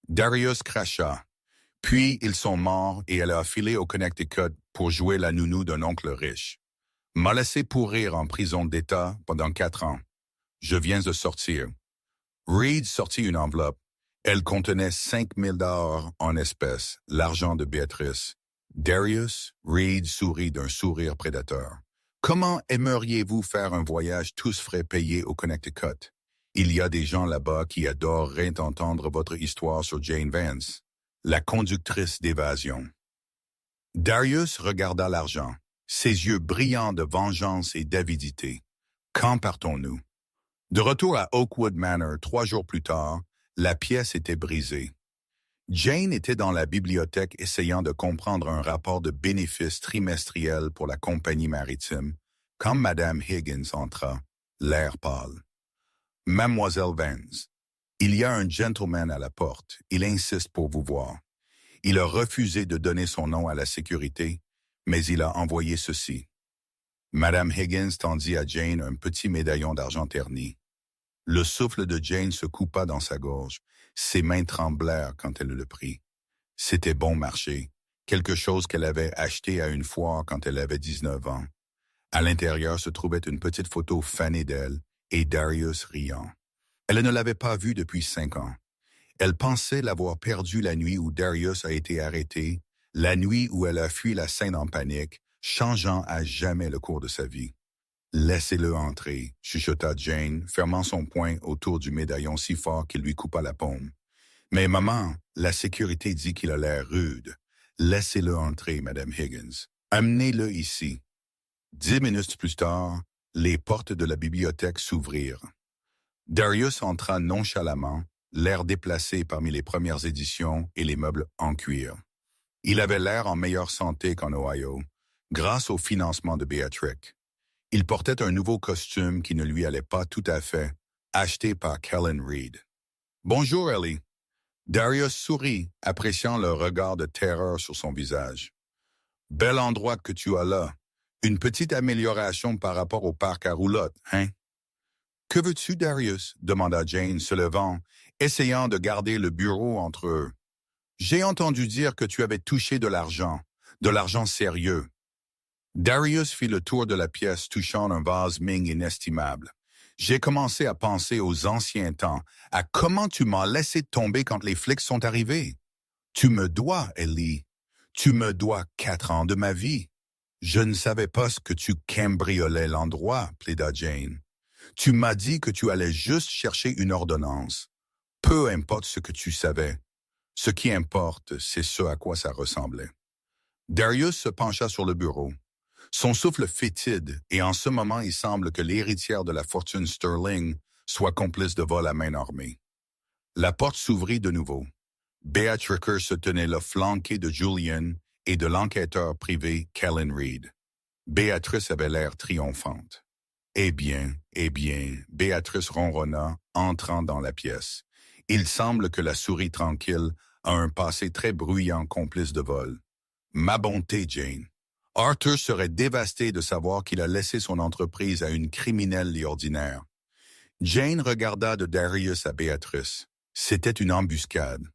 Darius cracha. Puis ils sont morts et elle a filé au Connecticut pour jouer la nounou d'un oncle riche. M'a laissé pourrir en prison d'État pendant 4 ans. Je viens de sortir. Reed sortit une enveloppe. Elle contenait 5 000 $ en espèces, l'argent de Béatrice. Darius, Reed sourit d'un sourire prédateur. Comment aimeriez-vous faire un voyage tous frais payés au Connecticut? Il y a des gens là-bas qui adoreraient entendre votre histoire sur Jane Vance, la conductrice d'évasion. Darius regarda l'argent, ses yeux brillants de vengeance et d'avidité. Quand partons-nous? De retour à Oakwood Manor 3 jours plus tard, la pièce était brisée. Jane était dans la bibliothèque essayant de comprendre un rapport de bénéfices trimestriel pour la compagnie maritime, quand Madame Higgins entra, l'air pâle. « Mademoiselle Vance, il y a un gentleman à la porte. Il insiste pour vous voir. Il a refusé de donner son nom à la sécurité, mais il a envoyé ceci. » Madame Higgins tendit à Jane un petit médaillon d'argent terni. Le souffle de Jane se coupa dans sa gorge. Ses mains tremblèrent quand elle le prit. C'était bon marché, quelque chose qu'elle avait acheté à une foire quand elle avait 19 ans. À l'intérieur se trouvait une petite photo fanée d'elle et Darius riant. Elle ne l'avait pas vu depuis 5 ans. Elle pensait l'avoir perdu la nuit où Darius a été arrêté, la nuit où elle a fui la scène en panique, changeant à jamais le cours de sa vie. « Laissez-le entrer », chuchota Jane, fermant son poing autour du médaillon si fort qu'il lui coupa la paume. « Mais maman, la sécurité dit qu'il a l'air rude. Laissez-le entrer, Madame Higgins. Amenez-le ici. » 10 minutes plus tard, les portes de la bibliothèque s'ouvrirent. Darius entra nonchalamment, l'air déplacé parmi les premières éditions et les meubles en cuir. Il avait l'air en meilleure santé qu'en Ohio, grâce au financement de Beatrice. Il portait un nouveau costume qui ne lui allait pas tout à fait, acheté par Kaylin Reed. « Bonjour, Ellie. » Darius sourit, appréciant le regard de terreur sur son visage. « Bel endroit que tu as là. Une petite amélioration par rapport au parc à roulotte, hein? »« Que veux-tu, Darius? » demanda Jane, se levant, essayant de garder le bureau entre eux. J'ai entendu dire que tu avais touché de l'argent sérieux. Darius fit le tour de la pièce touchant un vase Ming inestimable. J'ai commencé à penser aux anciens temps, à comment tu m'as laissé tomber quand les flics sont arrivés. Tu me dois, Ellie. Tu me dois 4 ans de ma vie. Je ne savais pas ce que tu cambriolais l'endroit, plaida Jane. Tu m'as dit que tu allais juste chercher une ordonnance. Peu importe ce que tu savais. Ce qui importe, c'est ce à quoi ça ressemblait. Darius se pencha sur le bureau. Son souffle fétide, et en ce moment il semble que l'héritière de la fortune Sterling soit complice de vol à main armée. La porte s'ouvrit de nouveau. Bea Tricker se tenait là flanquée de Julian et de l'enquêteur privé Kellen Reed. Béatrice avait l'air triomphante. Eh bien, Béatrice ronronna, entrant dans la pièce. Il semble que la souris tranquille a un passé très bruyant complice de vol. Ma bonté, Jane. Arthur serait dévasté de savoir qu'il a laissé son entreprise à une criminelle et ordinaire. Jane regarda de Darius à Béatrice. C'était une embuscade.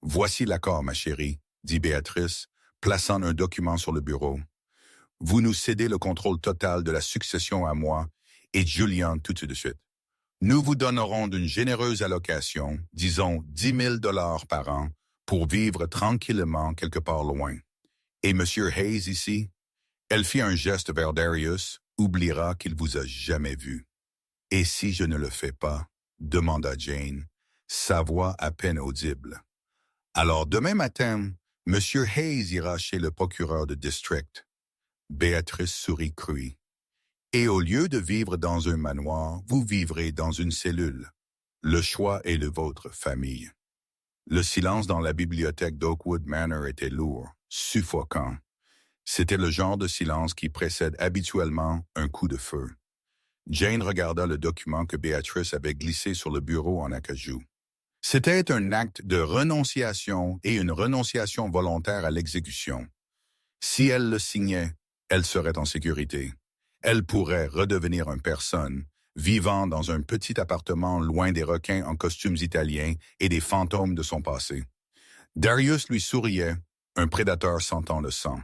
Voici l'accord, ma chérie, dit Béatrice, plaçant un document sur le bureau. Vous nous cédez le contrôle total de la succession à moi et Julian tout de suite. Nous vous donnerons d'une généreuse allocation, disons 10 000 $ par an, pour vivre tranquillement quelque part loin. Et M. Hayes ici, elle fit un geste vers Darius, oubliera qu'il vous a jamais vu. Et si je ne le fais pas, demanda Jane, sa voix à peine audible. Alors demain matin, M. Hayes ira chez le procureur de district. Béatrice sourit crue. Et au lieu de vivre dans un manoir, vous vivrez dans une cellule. Le choix est le vôtre, famille. Le silence dans la bibliothèque d'Oakwood Manor était lourd, suffocant. C'était le genre de silence qui précède habituellement un coup de feu. Jane regarda le document que Béatrice avait glissé sur le bureau en acajou. C'était un acte de renonciation et une renonciation volontaire à l'exécution. Si elle le signait, elle serait en sécurité. Elle pourrait redevenir une personne, vivant dans un petit appartement loin des requins en costumes italiens et des fantômes de son passé. Darius lui souriait, un prédateur sentant le sang.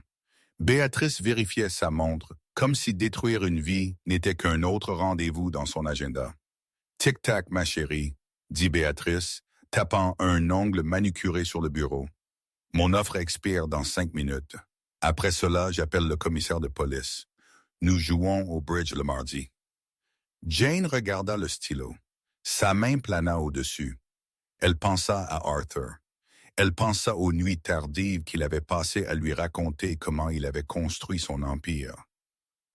Béatrice vérifiait sa montre, comme si détruire une vie n'était qu'un autre rendez-vous dans son agenda. « Tic-tac, ma chérie », dit Béatrice, tapant un ongle manucuré sur le bureau. « Mon offre expire dans 5 minutes. Après cela, j'appelle le commissaire de police. Nous jouons au bridge le mardi. » Jane regarda le stylo. Sa main plana au-dessus. Elle pensa à Arthur. Elle pensa aux nuits tardives qu'il avait passées à lui raconter comment il avait construit son empire.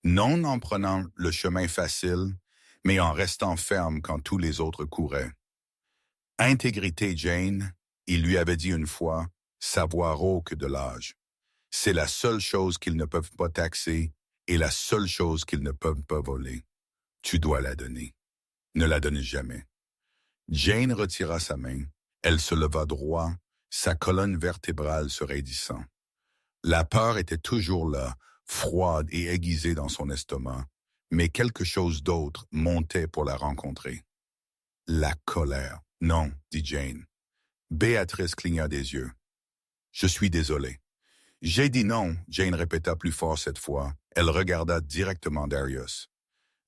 Non en prenant le chemin facile, mais en restant ferme quand tous les autres couraient. Intégrité, Jane, il lui avait dit une fois, sa voix rauque de l'âge. C'est la seule chose qu'ils ne peuvent pas taxer et la seule chose qu'ils ne peuvent pas voler. Tu dois la donner. Ne la donne jamais. Jane retira sa main. Elle se leva droit, sa colonne vertébrale se raidissant. La peur était toujours là, froide et aiguisée dans son estomac, mais quelque chose d'autre montait pour la rencontrer. La colère. Non, dit Jane. Béatrice cligna des yeux. Je suis désolé. J'ai dit non, Jane répéta plus fort cette fois. Elle regarda directement Darius.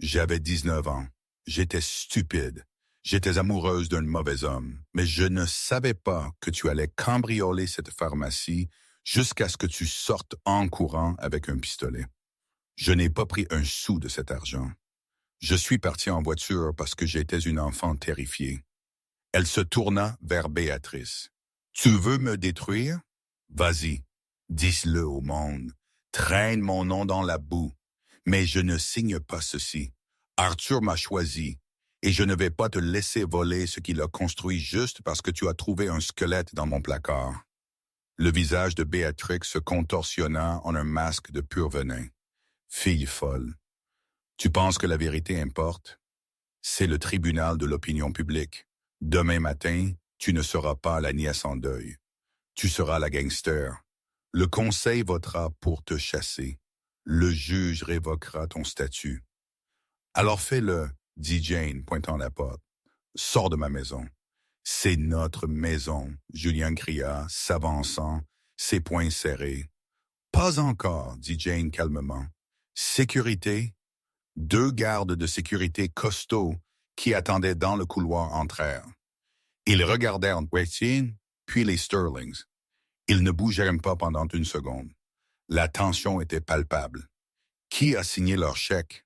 J'avais 19 ans. J'étais stupide. J'étais amoureuse d'un mauvais homme, mais je ne savais pas que tu allais cambrioler cette pharmacie jusqu'à ce que tu sortes en courant avec un pistolet. Je n'ai pas pris un sou de cet argent. Je suis parti en voiture parce que j'étais une enfant terrifiée. Elle se tourna vers Béatrice. Tu veux me détruire? Vas-y, dis-le au monde. Traîne mon nom dans la boue. Mais je ne signe pas ceci. Arthur m'a choisi. Et je ne vais pas te laisser voler ce qu'il a construit juste parce que tu as trouvé un squelette dans mon placard. Le visage de Béatrix se contorsionna en un masque de pur venin. Fille folle. Tu penses que la vérité importe? C'est le tribunal de l'opinion publique. Demain matin, tu ne seras pas la nièce en deuil. Tu seras la gangster. Le conseil votera pour te chasser. Le juge révoquera ton statut. Alors fais-le, dit Jane, pointant la porte. Sors de ma maison. C'est notre maison, Julien cria, s'avançant, ses poings serrés. Pas encore, dit Jane calmement. Sécurité? Deux gardes de sécurité costauds qui attendaient dans le couloir entrèrent. Ils regardèrent Westin, puis les Sterlings. Ils ne bougèrent pas pendant une seconde. La tension était palpable. Qui a signé leur chèque?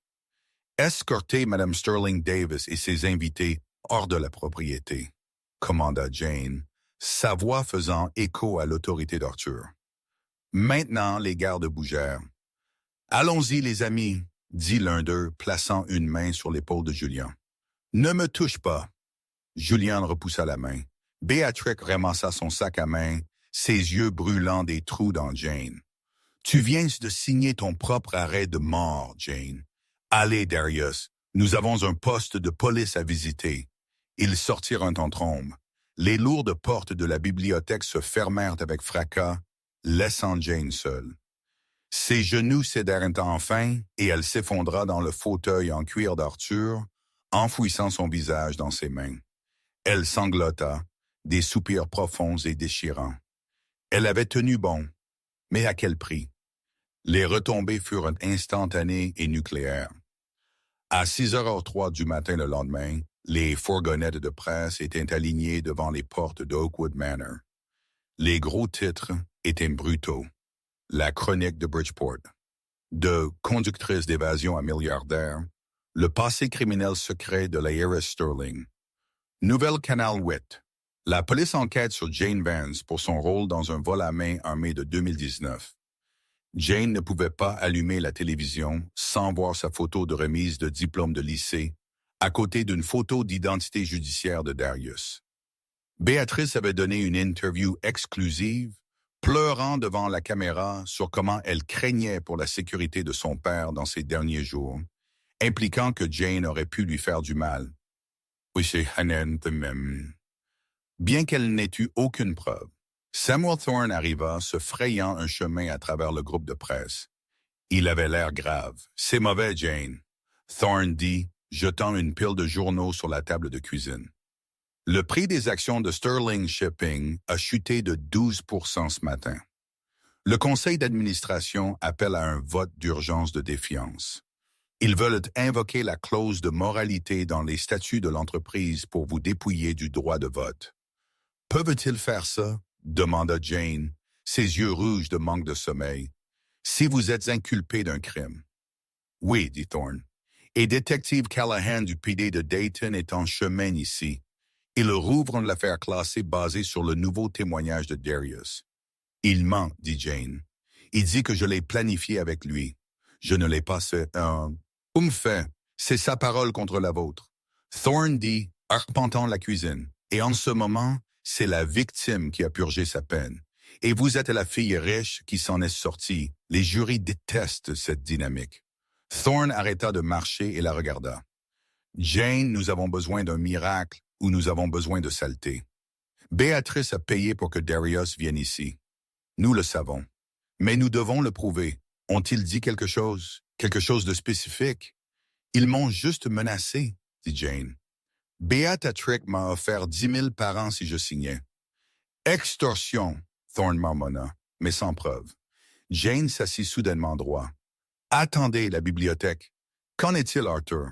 Escortez Mme Sterling Davis et ses invités hors de la propriété, commanda Jane, sa voix faisant écho à l'autorité d'Arthur. Maintenant, les gardes bougèrent. Allons-y, les amis, dit l'un d'eux, plaçant une main sur l'épaule de Julien. Ne me touche pas. Julien repoussa la main. Béatrix ramassa son sac à main, ses yeux brûlant des trous dans Jane. Tu viens de signer ton propre arrêt de mort, Jane. Allez, Darius, nous avons un poste de police à visiter. Ils sortirent en trombe. Les lourdes portes de la bibliothèque se fermèrent avec fracas, laissant Jane seule. Ses genoux cédèrent enfin et elle s'effondra dans le fauteuil en cuir d'Arthur, enfouissant son visage dans ses mains. Elle sanglota, des soupirs profonds et déchirants. Elle avait tenu bon, mais à quel prix? Les retombées furent instantanées et nucléaires. À 6h03 du matin le lendemain, les fourgonnettes de presse étaient alignées devant les portes d'Oakwood Manor. Les gros titres étaient brutaux. La chronique de Bridgeport. De conductrice d'évasion à milliardaire, le passé criminel secret de la heiress Sterling. Nouvelle Canal 8. La police enquête sur Jane Vance pour son rôle dans un vol à main en mai de 2019. Jane ne pouvait pas allumer la télévision sans voir sa photo de remise de diplôme de lycée, à côté d'une photo d'identité judiciaire de Darius. Béatrice avait donné une interview exclusive, pleurant devant la caméra sur comment elle craignait pour la sécurité de son père dans ses derniers jours, impliquant que Jane aurait pu lui faire du mal. Oui, c'est Hanen de même. Bien qu'elle n'ait eu aucune preuve, Samuel Thorne arriva, se frayant un chemin à travers le groupe de presse. Il avait l'air grave. « C'est mauvais, Jane. » Thorne dit, jetant une pile de journaux sur la table de cuisine. Le prix des actions de Sterling Shipping a chuté de 12% ce matin. Le conseil d'administration appelle à un vote d'urgence de défiance. Ils veulent invoquer la clause de moralité dans les statuts de l'entreprise pour vous dépouiller du droit de vote. « Peuvent-ils faire ça? » demanda Jane, ses yeux rouges de manque de sommeil. « Si vous êtes inculpé d'un crime. » « Oui, dit Thorne. Et détective Callahan du PD de Dayton est en chemin ici. Ils rouvrent l'affaire classée basée sur le nouveau témoignage de Darius. »« Il ment, dit Jane. Il dit que je l'ai planifié avec lui. Je ne l'ai pas fait. Fait, c'est sa parole contre la vôtre. » Thorne dit, arpentant la cuisine. « Et en ce moment, c'est la victime qui a purgé sa peine. Et vous êtes la fille riche qui s'en est sortie. Les jurys détestent cette dynamique. » Thorne arrêta de marcher et la regarda. « Jane, nous avons besoin d'un miracle ou nous avons besoin de saleté. Béatrice a payé pour que Darius vienne ici. Nous le savons. Mais nous devons le prouver. Ont-ils dit quelque chose de spécifique? Ils m'ont juste menacé, dit Jane. Béatrix m'a offert 10 000 par an si je signais. Extorsion, Thorne marmonna, mais sans preuve. Jane s'assit soudainement droit. Attendez, la bibliothèque. Qu'en est-il, Arthur?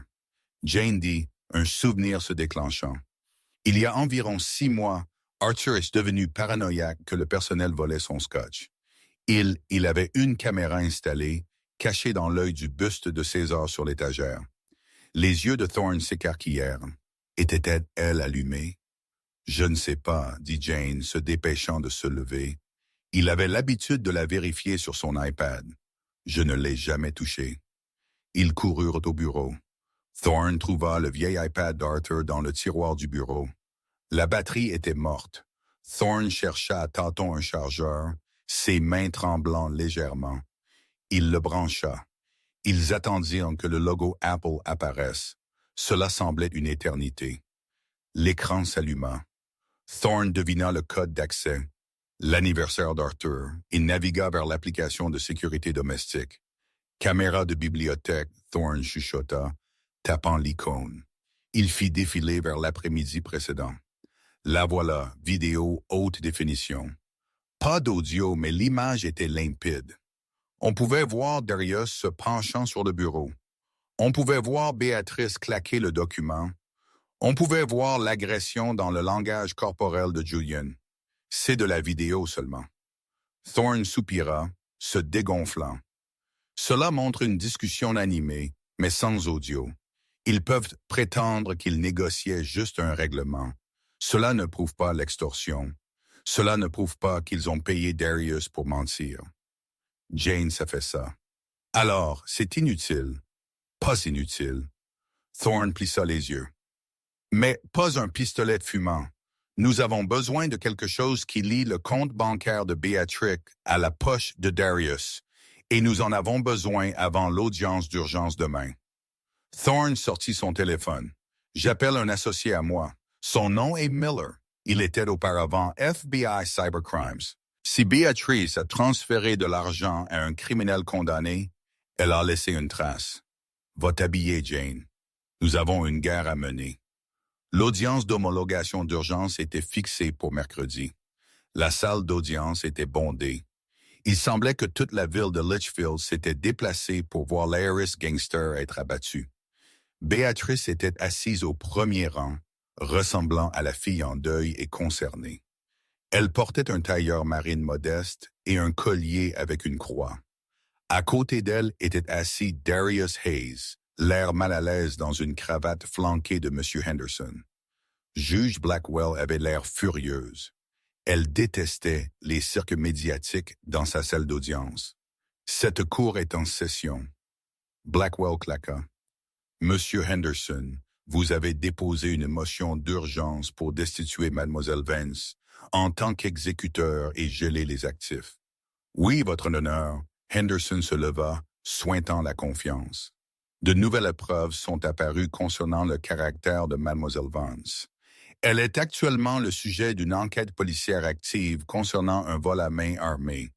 Jane dit, un souvenir se déclenchant. Il y a environ 6 mois, Arthur est devenu paranoïaque que le personnel volait son scotch. Il avait une caméra installée, cachée dans l'œil du buste de César sur l'étagère. Les yeux de Thorne s'écarquillèrent. Était-elle allumée? Je ne sais pas, dit Jane, se dépêchant de se lever. Il avait l'habitude de la vérifier sur son iPad. Je ne l'ai jamais touchée. Ils coururent au bureau. Thorne trouva le vieil iPad d'Arthur dans le tiroir du bureau. La batterie était morte. Thorne chercha à tâtons un chargeur, ses mains tremblant légèrement. Il le brancha. Ils attendirent que le logo Apple apparaisse. Cela semblait une éternité. L'écran s'alluma. Thorne devina le code d'accès. L'anniversaire d'Arthur. Il navigua vers l'application de sécurité domestique. Caméra de bibliothèque, Thorne chuchota, tapant l'icône. Il fit défiler vers l'après-midi précédent. La voilà, vidéo haute définition. Pas d'audio, mais l'image était limpide. On pouvait voir Darius se penchant sur le bureau. On pouvait voir Béatrice claquer le document. On pouvait voir l'agression dans le langage corporel de Julian. C'est de la vidéo seulement. Thorne soupira, se dégonflant. Cela montre une discussion animée, mais sans audio. Ils peuvent prétendre qu'ils négociaient juste un règlement. Cela ne prouve pas l'extorsion. Cela ne prouve pas qu'ils ont payé Darius pour mentir. Jane s'affaissa. Alors, c'est inutile. Pas inutile. Thorne plissa les yeux. Mais pas un pistolet fumant. Nous avons besoin de quelque chose qui lie le compte bancaire de Béatrix à la poche de Darius, et nous en avons besoin avant l'audience d'urgence demain. Thorne sortit son téléphone. J'appelle un associé à moi. Son nom est Miller. Il était auparavant FBI Cybercrimes. Si Béatrice a transféré de l'argent à un criminel condamné, elle a laissé une trace. Va t'habiller, Jane. Nous avons une guerre à mener. L'audience d'homologation d'urgence était fixée pour mercredi. La salle d'audience était bondée. Il semblait que toute la ville de Litchfield s'était déplacée pour voir l'heiress gangster être abattue. Béatrice était assise au premier rang, ressemblant à la fille en deuil et concernée. Elle portait un tailleur marine modeste et un collier avec une croix. À côté d'elle était assis Darius Hayes, l'air mal à l'aise dans une cravate flanquée de M. Henderson. Juge Blackwell avait l'air furieuse. Elle détestait les cirques médiatiques dans sa salle d'audience. Cette cour est en session. Blackwell claqua. Monsieur Henderson, vous avez déposé une motion d'urgence pour destituer Mademoiselle Vance en tant qu'exécuteur et geler les actifs. Oui, votre honneur. Henderson se leva, souhaitant la confiance. De nouvelles preuves sont apparues concernant le caractère de Mademoiselle Vance. Elle est actuellement le sujet d'une enquête policière active concernant un vol à main armée.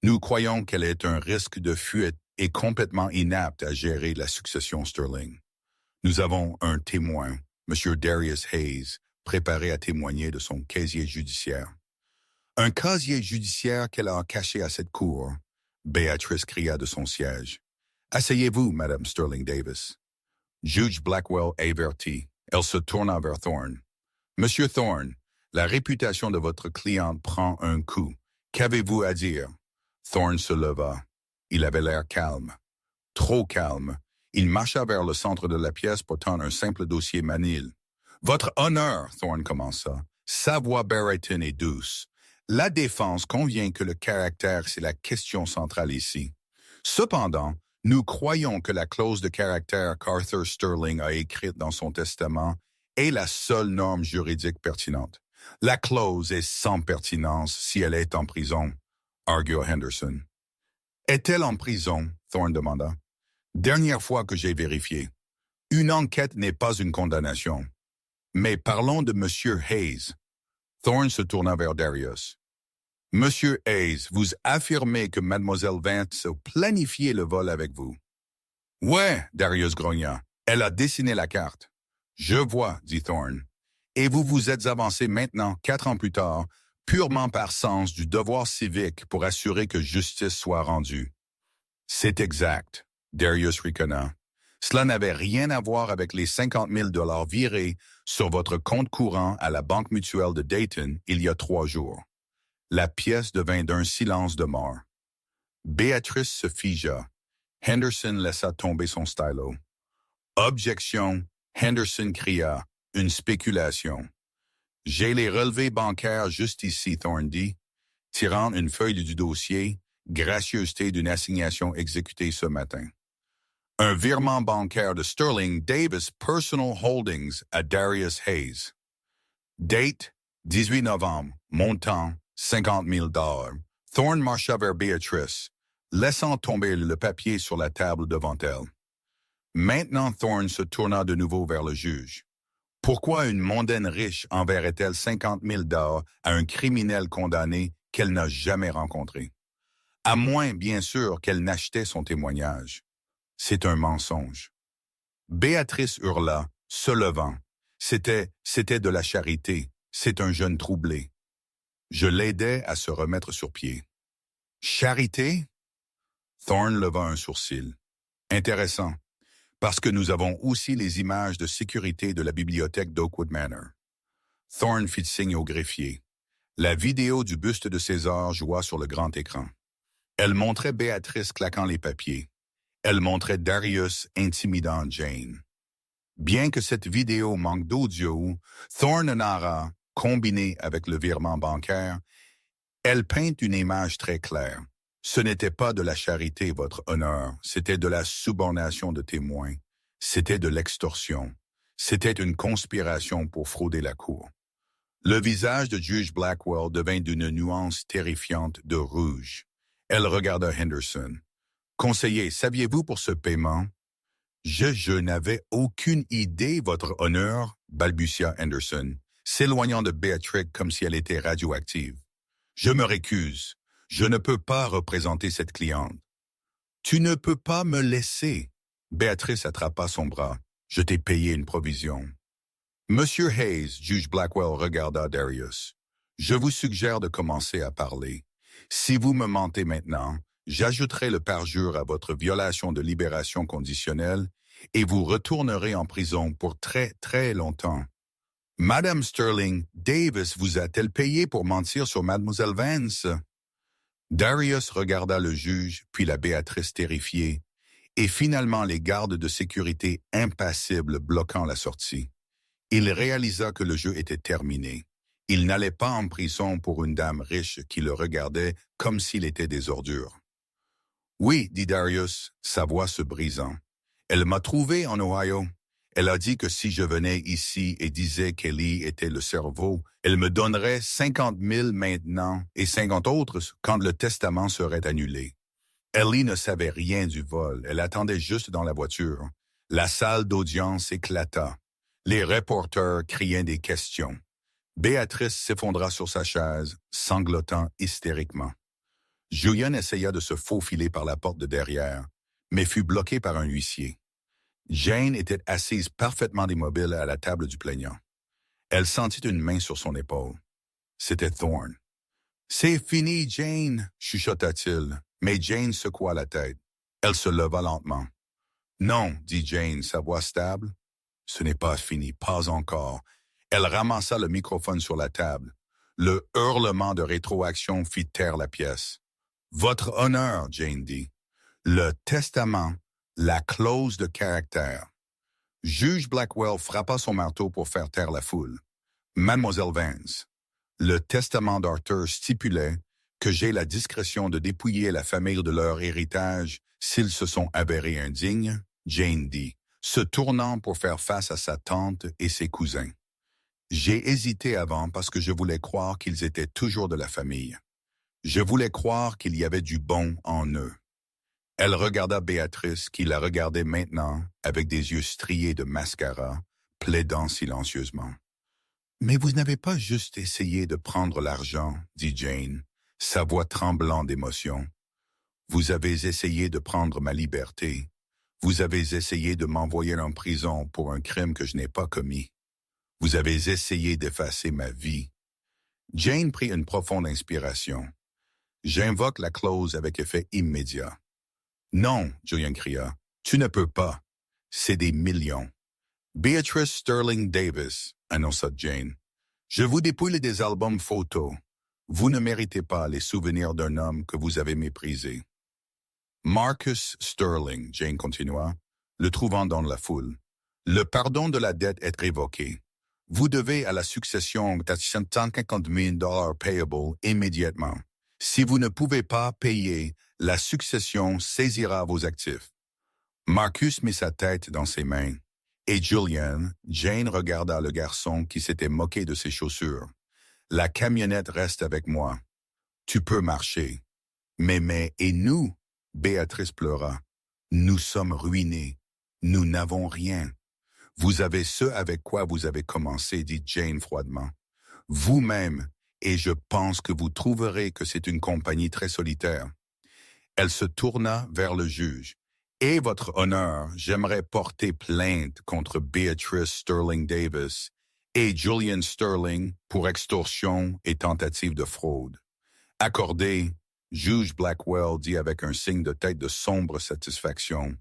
Nous croyons qu'elle est un risque de fuite et complètement inapte à gérer la succession Sterling. Nous avons un témoin, M. Darius Hayes, préparé à témoigner de son casier judiciaire. Un casier judiciaire qu'elle a caché à cette cour, Béatrice cria de son siège. Asseyez-vous, Madame Sterling Davis. Juge Blackwell avertit. Elle se tourna vers Thorne. Monsieur Thorne, la réputation de votre cliente prend un coup. Qu'avez-vous à dire? Thorne se leva. Il avait l'air calme. Trop calme. Il marcha vers le centre de la pièce portant un simple dossier manille. Votre honneur, Thorne commença. Sa voix baritone et douce. La défense convient que le caractère, c'est la question centrale ici. Cependant, nous croyons que la clause de caractère qu'Arthur Sterling a écrite dans son testament est la seule norme juridique pertinente. La clause est sans pertinence si elle est en prison, argua Henderson. Est-elle en prison? Thorne demanda. Dernière fois que j'ai vérifié. Une enquête n'est pas une condamnation. Mais parlons de M. Hayes. Thorne se tourna vers Darius. Monsieur Hayes, vous affirmez que Mademoiselle Vance a planifié le vol avec vous. Ouais, Darius grogna. Elle a dessiné la carte. Je vois, dit Thorne. Et vous vous êtes avancé maintenant, 4 ans plus tard, purement par sens du devoir civique pour assurer que justice soit rendue. C'est exact, Darius riconna. Cela n'avait rien à voir avec les 50 000 $ virés sur votre compte courant à la Banque mutuelle de Dayton il y a 3 jours. La pièce devint d'un silence de mort. Béatrice se figea. Henderson laissa tomber son stylo. Objection, Henderson cria. Une spéculation. J'ai les relevés bancaires juste ici, Thorne dit, tirant une feuille du dossier, gracieuseté d'une assignation exécutée ce matin. Un virement bancaire de Sterling Davis Personal Holdings à Darius Hayes. Date, 18 novembre. Montant, 50 000 $. Thorne marcha vers Béatrice, laissant tomber le papier sur la table devant elle. Maintenant, Thorne se tourna de nouveau vers le juge. Pourquoi une mondaine riche enverrait-elle 50 000 $ à un criminel condamné qu'elle n'a jamais rencontré? À moins, bien sûr, qu'elle n'achetait son témoignage. C'est un mensonge. Béatrice hurla, se levant. C'était de la charité. C'est un jeune troublé. Je l'aidais à se remettre sur pied. Charité? Thorne leva un sourcil. Intéressant, parce que nous avons aussi les images de sécurité de la bibliothèque d'Oakwood Manor. Thorne fit signe au greffier. La vidéo du buste de César joua sur le grand écran. Elle montrait Béatrice claquant les papiers. Elle montrait Darius intimidant Jane. Bien que cette vidéo manque d'audio, Thorne narra, combiné avec le virement bancaire, elle peint une image très claire. Ce n'était pas de la charité, votre honneur, c'était de la subornation de témoins. C'était de l'extorsion. C'était une conspiration pour frauder la cour. Le visage de juge Blackwell devint d'une nuance terrifiante de rouge. Elle regarda Henderson. « Conseiller, saviez-vous pour ce paiement? » Je n'avais aucune idée, votre honneur, balbutia Henderson, s'éloignant de Béatrix comme si elle était radioactive. « Je me récuse. Je ne peux pas représenter cette cliente. »« Tu ne peux pas me laisser. » Béatrice attrapa son bras. « Je t'ai payé une provision. » Monsieur Hayes, juge Blackwell regarda Darius. « Je vous suggère de commencer à parler. Si vous me mentez maintenant, j'ajouterai le parjure à votre violation de libération conditionnelle et vous retournerez en prison pour très, très longtemps. Madame Sterling, Davis vous a-t-elle payé pour mentir sur Mademoiselle Vance? » Darius regarda le juge, puis la Béatrice terrifiée, et finalement les gardes de sécurité impassibles bloquant la sortie. Il réalisa que le jeu était terminé. Il n'allait pas en prison pour une dame riche qui le regardait comme s'il était des ordures. « Oui, dit Darius, sa voix se brisant. Elle m'a trouvé en Ohio. Elle a dit que si je venais ici et disais qu'Ellie était le cerveau, elle me donnerait 50 000 maintenant et 50 autres quand le testament serait annulé. Ellie ne savait rien du vol, elle attendait juste dans la voiture. La salle d'audience éclata. Les reporters criaient des questions. Béatrice s'effondra sur sa chaise, sanglotant hystériquement. Julian essaya de se faufiler par la porte de derrière, mais fut bloqué par un huissier. Jane était assise parfaitement immobile à la table du plaignant. Elle sentit une main sur son épaule. C'était Thorne. « C'est fini, Jane, chuchota-t-il, mais Jane secoua la tête. Elle se leva lentement. « Non, dit Jane, sa voix stable. Ce n'est pas fini, pas encore. » Elle ramassa le microphone sur la table. Le hurlement de rétroaction fit taire la pièce. « Votre honneur, Jane dit. Le testament, la clause de caractère. » Juge Blackwell frappa son marteau pour faire taire la foule. « Mademoiselle Vance, le testament d'Arthur stipulait que j'ai la discrétion de dépouiller la famille de leur héritage s'ils se sont avérés indignes, Jane dit, se tournant pour faire face à sa tante et ses cousins. J'ai hésité avant parce que je voulais croire qu'ils étaient toujours de la famille. Je voulais croire qu'il y avait du bon en eux. » Elle regarda Béatrice, qui la regardait maintenant avec des yeux striés de mascara, plaidant silencieusement. « Mais vous n'avez pas juste essayé de prendre l'argent, dit Jane, sa voix tremblant d'émotion. Vous avez essayé de prendre ma liberté. Vous avez essayé de m'envoyer en prison pour un crime que je n'ai pas commis. Vous avez essayé d'effacer ma vie. » Jane prit une profonde inspiration. « J'invoque la clause avec effet immédiat. »« Non, Julian cria, tu ne peux pas. C'est des millions. »« Beatrice Sterling Davis, annonça Jane. Je vous dépouille des albums photos. Vous ne méritez pas les souvenirs d'un homme que vous avez méprisé. »« Marcus Sterling, Jane continua, le trouvant dans la foule. Le pardon de la dette est révoqué. Vous devez à la succession $150 000 payable immédiatement. Si vous ne pouvez pas payer, la succession saisira vos actifs. » Marcus mit sa tête dans ses mains. Et Julian, Jane regarda le garçon qui s'était moqué de ses chaussures. « La camionnette reste avec moi. Tu peux marcher. »« Mais, et nous ?» Béatrice pleura. « Nous sommes ruinés. Nous n'avons rien. » « Vous avez ce avec quoi vous avez commencé, dit Jane froidement. Vous-même, et je pense que vous trouverez que c'est une compagnie très solitaire. » Elle se tourna vers le juge. « Et votre honneur, j'aimerais porter plainte contre Beatrice Sterling Davis et Julian Sterling pour extorsion et tentative de fraude. Accordé, juge Blackwell dit avec un signe de tête de sombre satisfaction.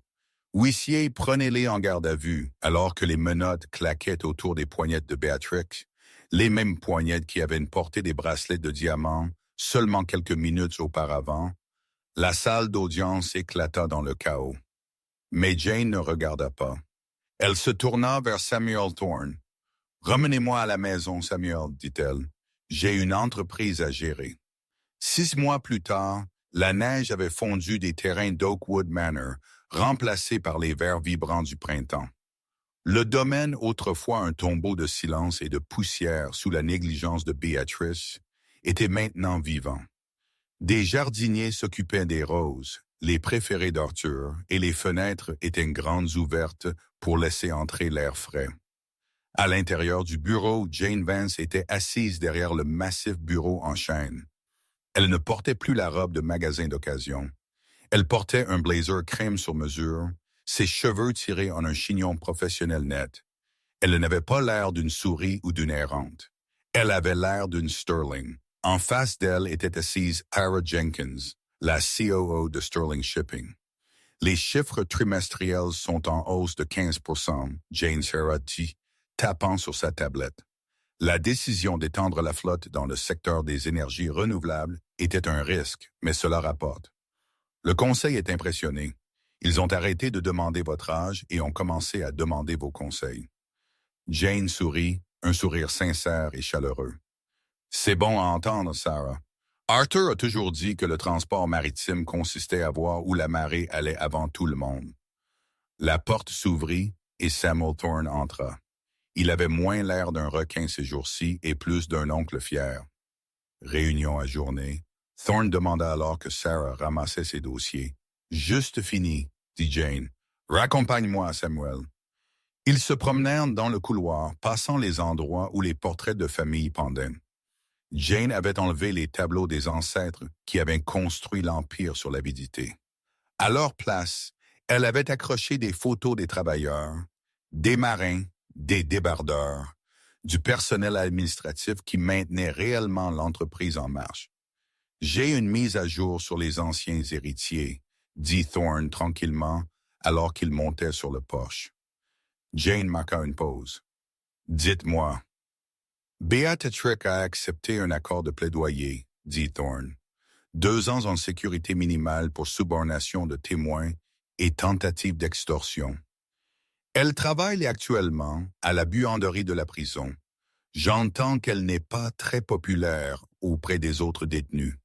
Huissier, prenez-les en garde à vue, alors que les menottes claquaient autour des poignettes de Béatrix, les mêmes poignettes qui avaient porté des bracelets de diamants seulement quelques minutes auparavant. La salle d'audience éclata dans le chaos. Mais Jane ne regarda pas. Elle se tourna vers Samuel Thorne. « Ramenez-moi à la maison, Samuel, dit-elle. J'ai une entreprise à gérer. » 6 mois plus tard, la neige avait fondu des terrains d'Oakwood Manor, remplacés par les verts vibrants du printemps. Le domaine, autrefois un tombeau de silence et de poussière sous la négligence de Béatrice, était maintenant vivant. Des jardiniers s'occupaient des roses, les préférées d'Arthur, et les fenêtres étaient grandes ouvertes pour laisser entrer l'air frais. À l'intérieur du bureau, Jane Vance était assise derrière le massif bureau en chêne. Elle ne portait plus la robe de magasin d'occasion. Elle portait un blazer crème sur mesure, ses cheveux tirés en un chignon professionnel net. Elle n'avait pas l'air d'une souris ou d'une errante. Elle avait l'air d'une Sterling. En face d'elle était assise Tara Jenkins, la COO de Sterling Shipping. Les chiffres trimestriels sont en hausse de 15%, Jane Sarah dit, tapant sur sa tablette. La décision d'étendre la flotte dans le secteur des énergies renouvelables était un risque, mais cela rapporte. Le conseil est impressionné. Ils ont arrêté de demander votre âge et ont commencé à demander vos conseils. Jane sourit, un sourire sincère et chaleureux. C'est bon à entendre, Sarah. Arthur a toujours dit que le transport maritime consistait à voir où la marée allait avant tout le monde. La porte s'ouvrit et Samuel Thorne entra. Il avait moins l'air d'un requin ces jours-ci et plus d'un oncle fier. Réunion ajournée. Thorne demanda alors que Sarah ramassait ses dossiers. « Juste fini, » dit Jane. « Raccompagne-moi, Samuel. » Ils se promenèrent dans le couloir, passant les endroits où les portraits de famille pendaient. Jane avait enlevé les tableaux des ancêtres qui avaient construit l'Empire sur l'avidité. À leur place, elle avait accroché des photos des travailleurs, des marins, des débardeurs, du personnel administratif qui maintenait réellement l'entreprise en marche. « J'ai une mise à jour sur les anciens héritiers, » dit Thorne tranquillement alors qu'il montait sur le porche. Jane marqua une pause. « Dites-moi. » « Béatrix a accepté un accord de plaidoyer, » dit Thorne. « 2 ans en sécurité minimale pour subornation de témoins et tentative d'extorsion. Elle travaille actuellement à la buanderie de la prison. J'entends qu'elle n'est pas très populaire auprès des autres détenus. »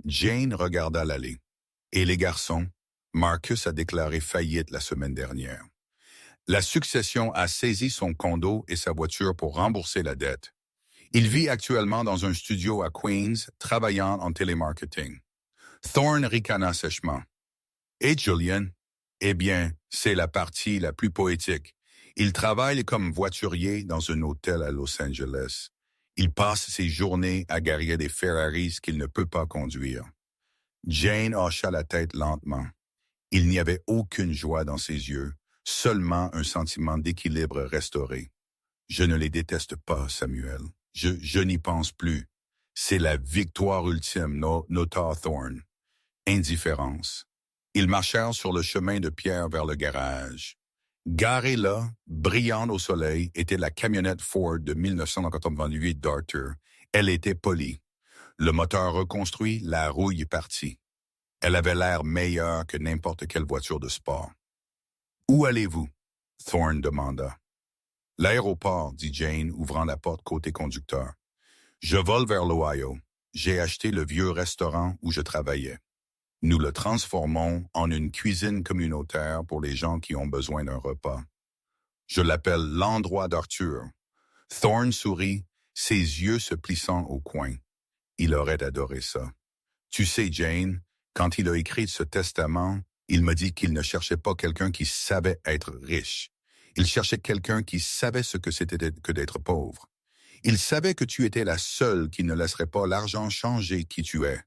Jane regarda l'allée. « Et les garçons? Marcus a déclaré faillite la semaine dernière. La succession a saisi son condo et sa voiture pour rembourser la dette. Il vit actuellement dans un studio à Queens, travaillant en télémarketing. » Thorne ricana sèchement. « Et Julian? Eh bien, c'est la partie la plus poétique. Il travaille comme voiturier dans un hôtel à Los Angeles. Il passe ses journées à garer des Ferraris qu'il ne peut pas conduire. » Jane hocha la tête lentement. Il n'y avait aucune joie dans ses yeux, seulement un sentiment d'équilibre restauré. « Je ne les déteste pas, Samuel. Je n'y pense plus. C'est la victoire ultime, nota Thorne. Indifférence. » Ils marchèrent sur le chemin de pierre vers le garage. Garée là, brillante au soleil, était la camionnette Ford de 1988 d'Arthur. Elle était polie. Le moteur reconstruit, la rouille partie. Elle avait l'air meilleure que n'importe quelle voiture de sport. « Où allez-vous? » Thorne demanda. « L'aéroport, » dit Jane, ouvrant la porte côté conducteur. « Je vole vers l'Ohio. J'ai acheté le vieux restaurant où je travaillais. Nous le transformons en une cuisine communautaire pour les gens qui ont besoin d'un repas. Je l'appelle l'endroit d'Arthur. » Thorne sourit, ses yeux se plissant au coin. Il aurait adoré ça. « Tu sais, Jane, quand il a écrit ce testament, il m'a dit qu'il ne cherchait pas quelqu'un qui savait être riche. Il cherchait quelqu'un qui savait ce que c'était que d'être pauvre. Il savait que tu étais la seule qui ne laisserait pas l'argent changer qui tu es. »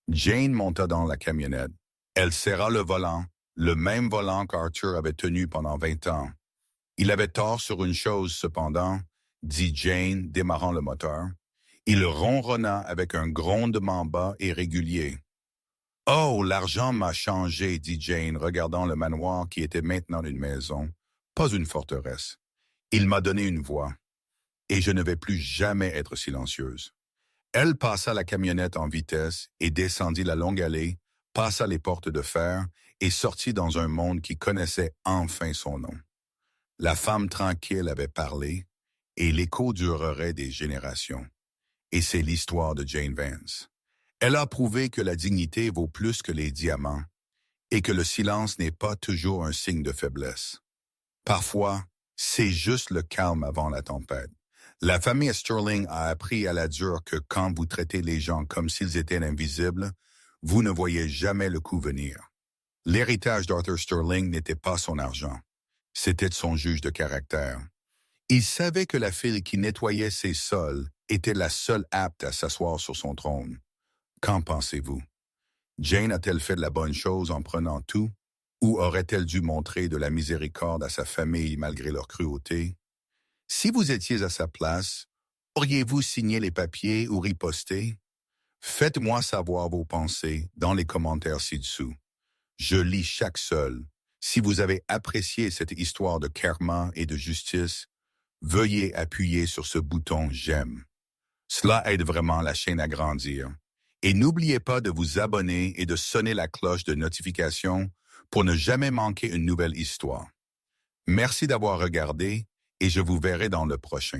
Jane monta dans la camionnette. Elle serra le volant, le même volant qu'Arthur avait tenu pendant 20 ans. Il avait tort sur une chose, cependant, dit Jane, démarrant le moteur. Il ronronna avec un grondement bas et régulier. Oh, l'argent m'a changé, dit Jane, regardant le manoir qui était maintenant une maison, pas une forteresse. Il m'a donné une voix, et je ne vais plus jamais être silencieuse. Elle passa la camionnette en vitesse et descendit la longue allée, passa les portes de fer et sortit dans un monde qui connaissait enfin son nom. La femme tranquille avait parlé, et l'écho durerait des générations. Et c'est l'histoire de Jane Vance. Elle a prouvé que la dignité vaut plus que les diamants et que le silence n'est pas toujours un signe de faiblesse. Parfois, c'est juste le calme avant la tempête. La famille Sterling a appris à la dure que quand vous traitez les gens comme s'ils étaient invisibles, vous ne voyez jamais le coup venir. L'héritage d'Arthur Sterling n'était pas son argent, c'était son juge de caractère. Il savait que la fille qui nettoyait ses sols était la seule apte à s'asseoir sur son trône. Qu'en pensez-vous? Jane a-t-elle fait de la bonne chose en prenant tout, ou aurait-elle dû montrer de la miséricorde à sa famille malgré leur cruauté? Si vous étiez à sa place, auriez-vous signé les papiers ou riposté? Faites-moi savoir vos pensées dans les commentaires ci-dessous. Je lis chaque seul. Si vous avez apprécié cette histoire de karma et de justice, veuillez appuyer sur ce bouton « J'aime ». Cela aide vraiment la chaîne à grandir. Et n'oubliez pas de vous abonner et de sonner la cloche de notification pour ne jamais manquer une nouvelle histoire. Merci d'avoir regardé et je vous verrai dans le prochain.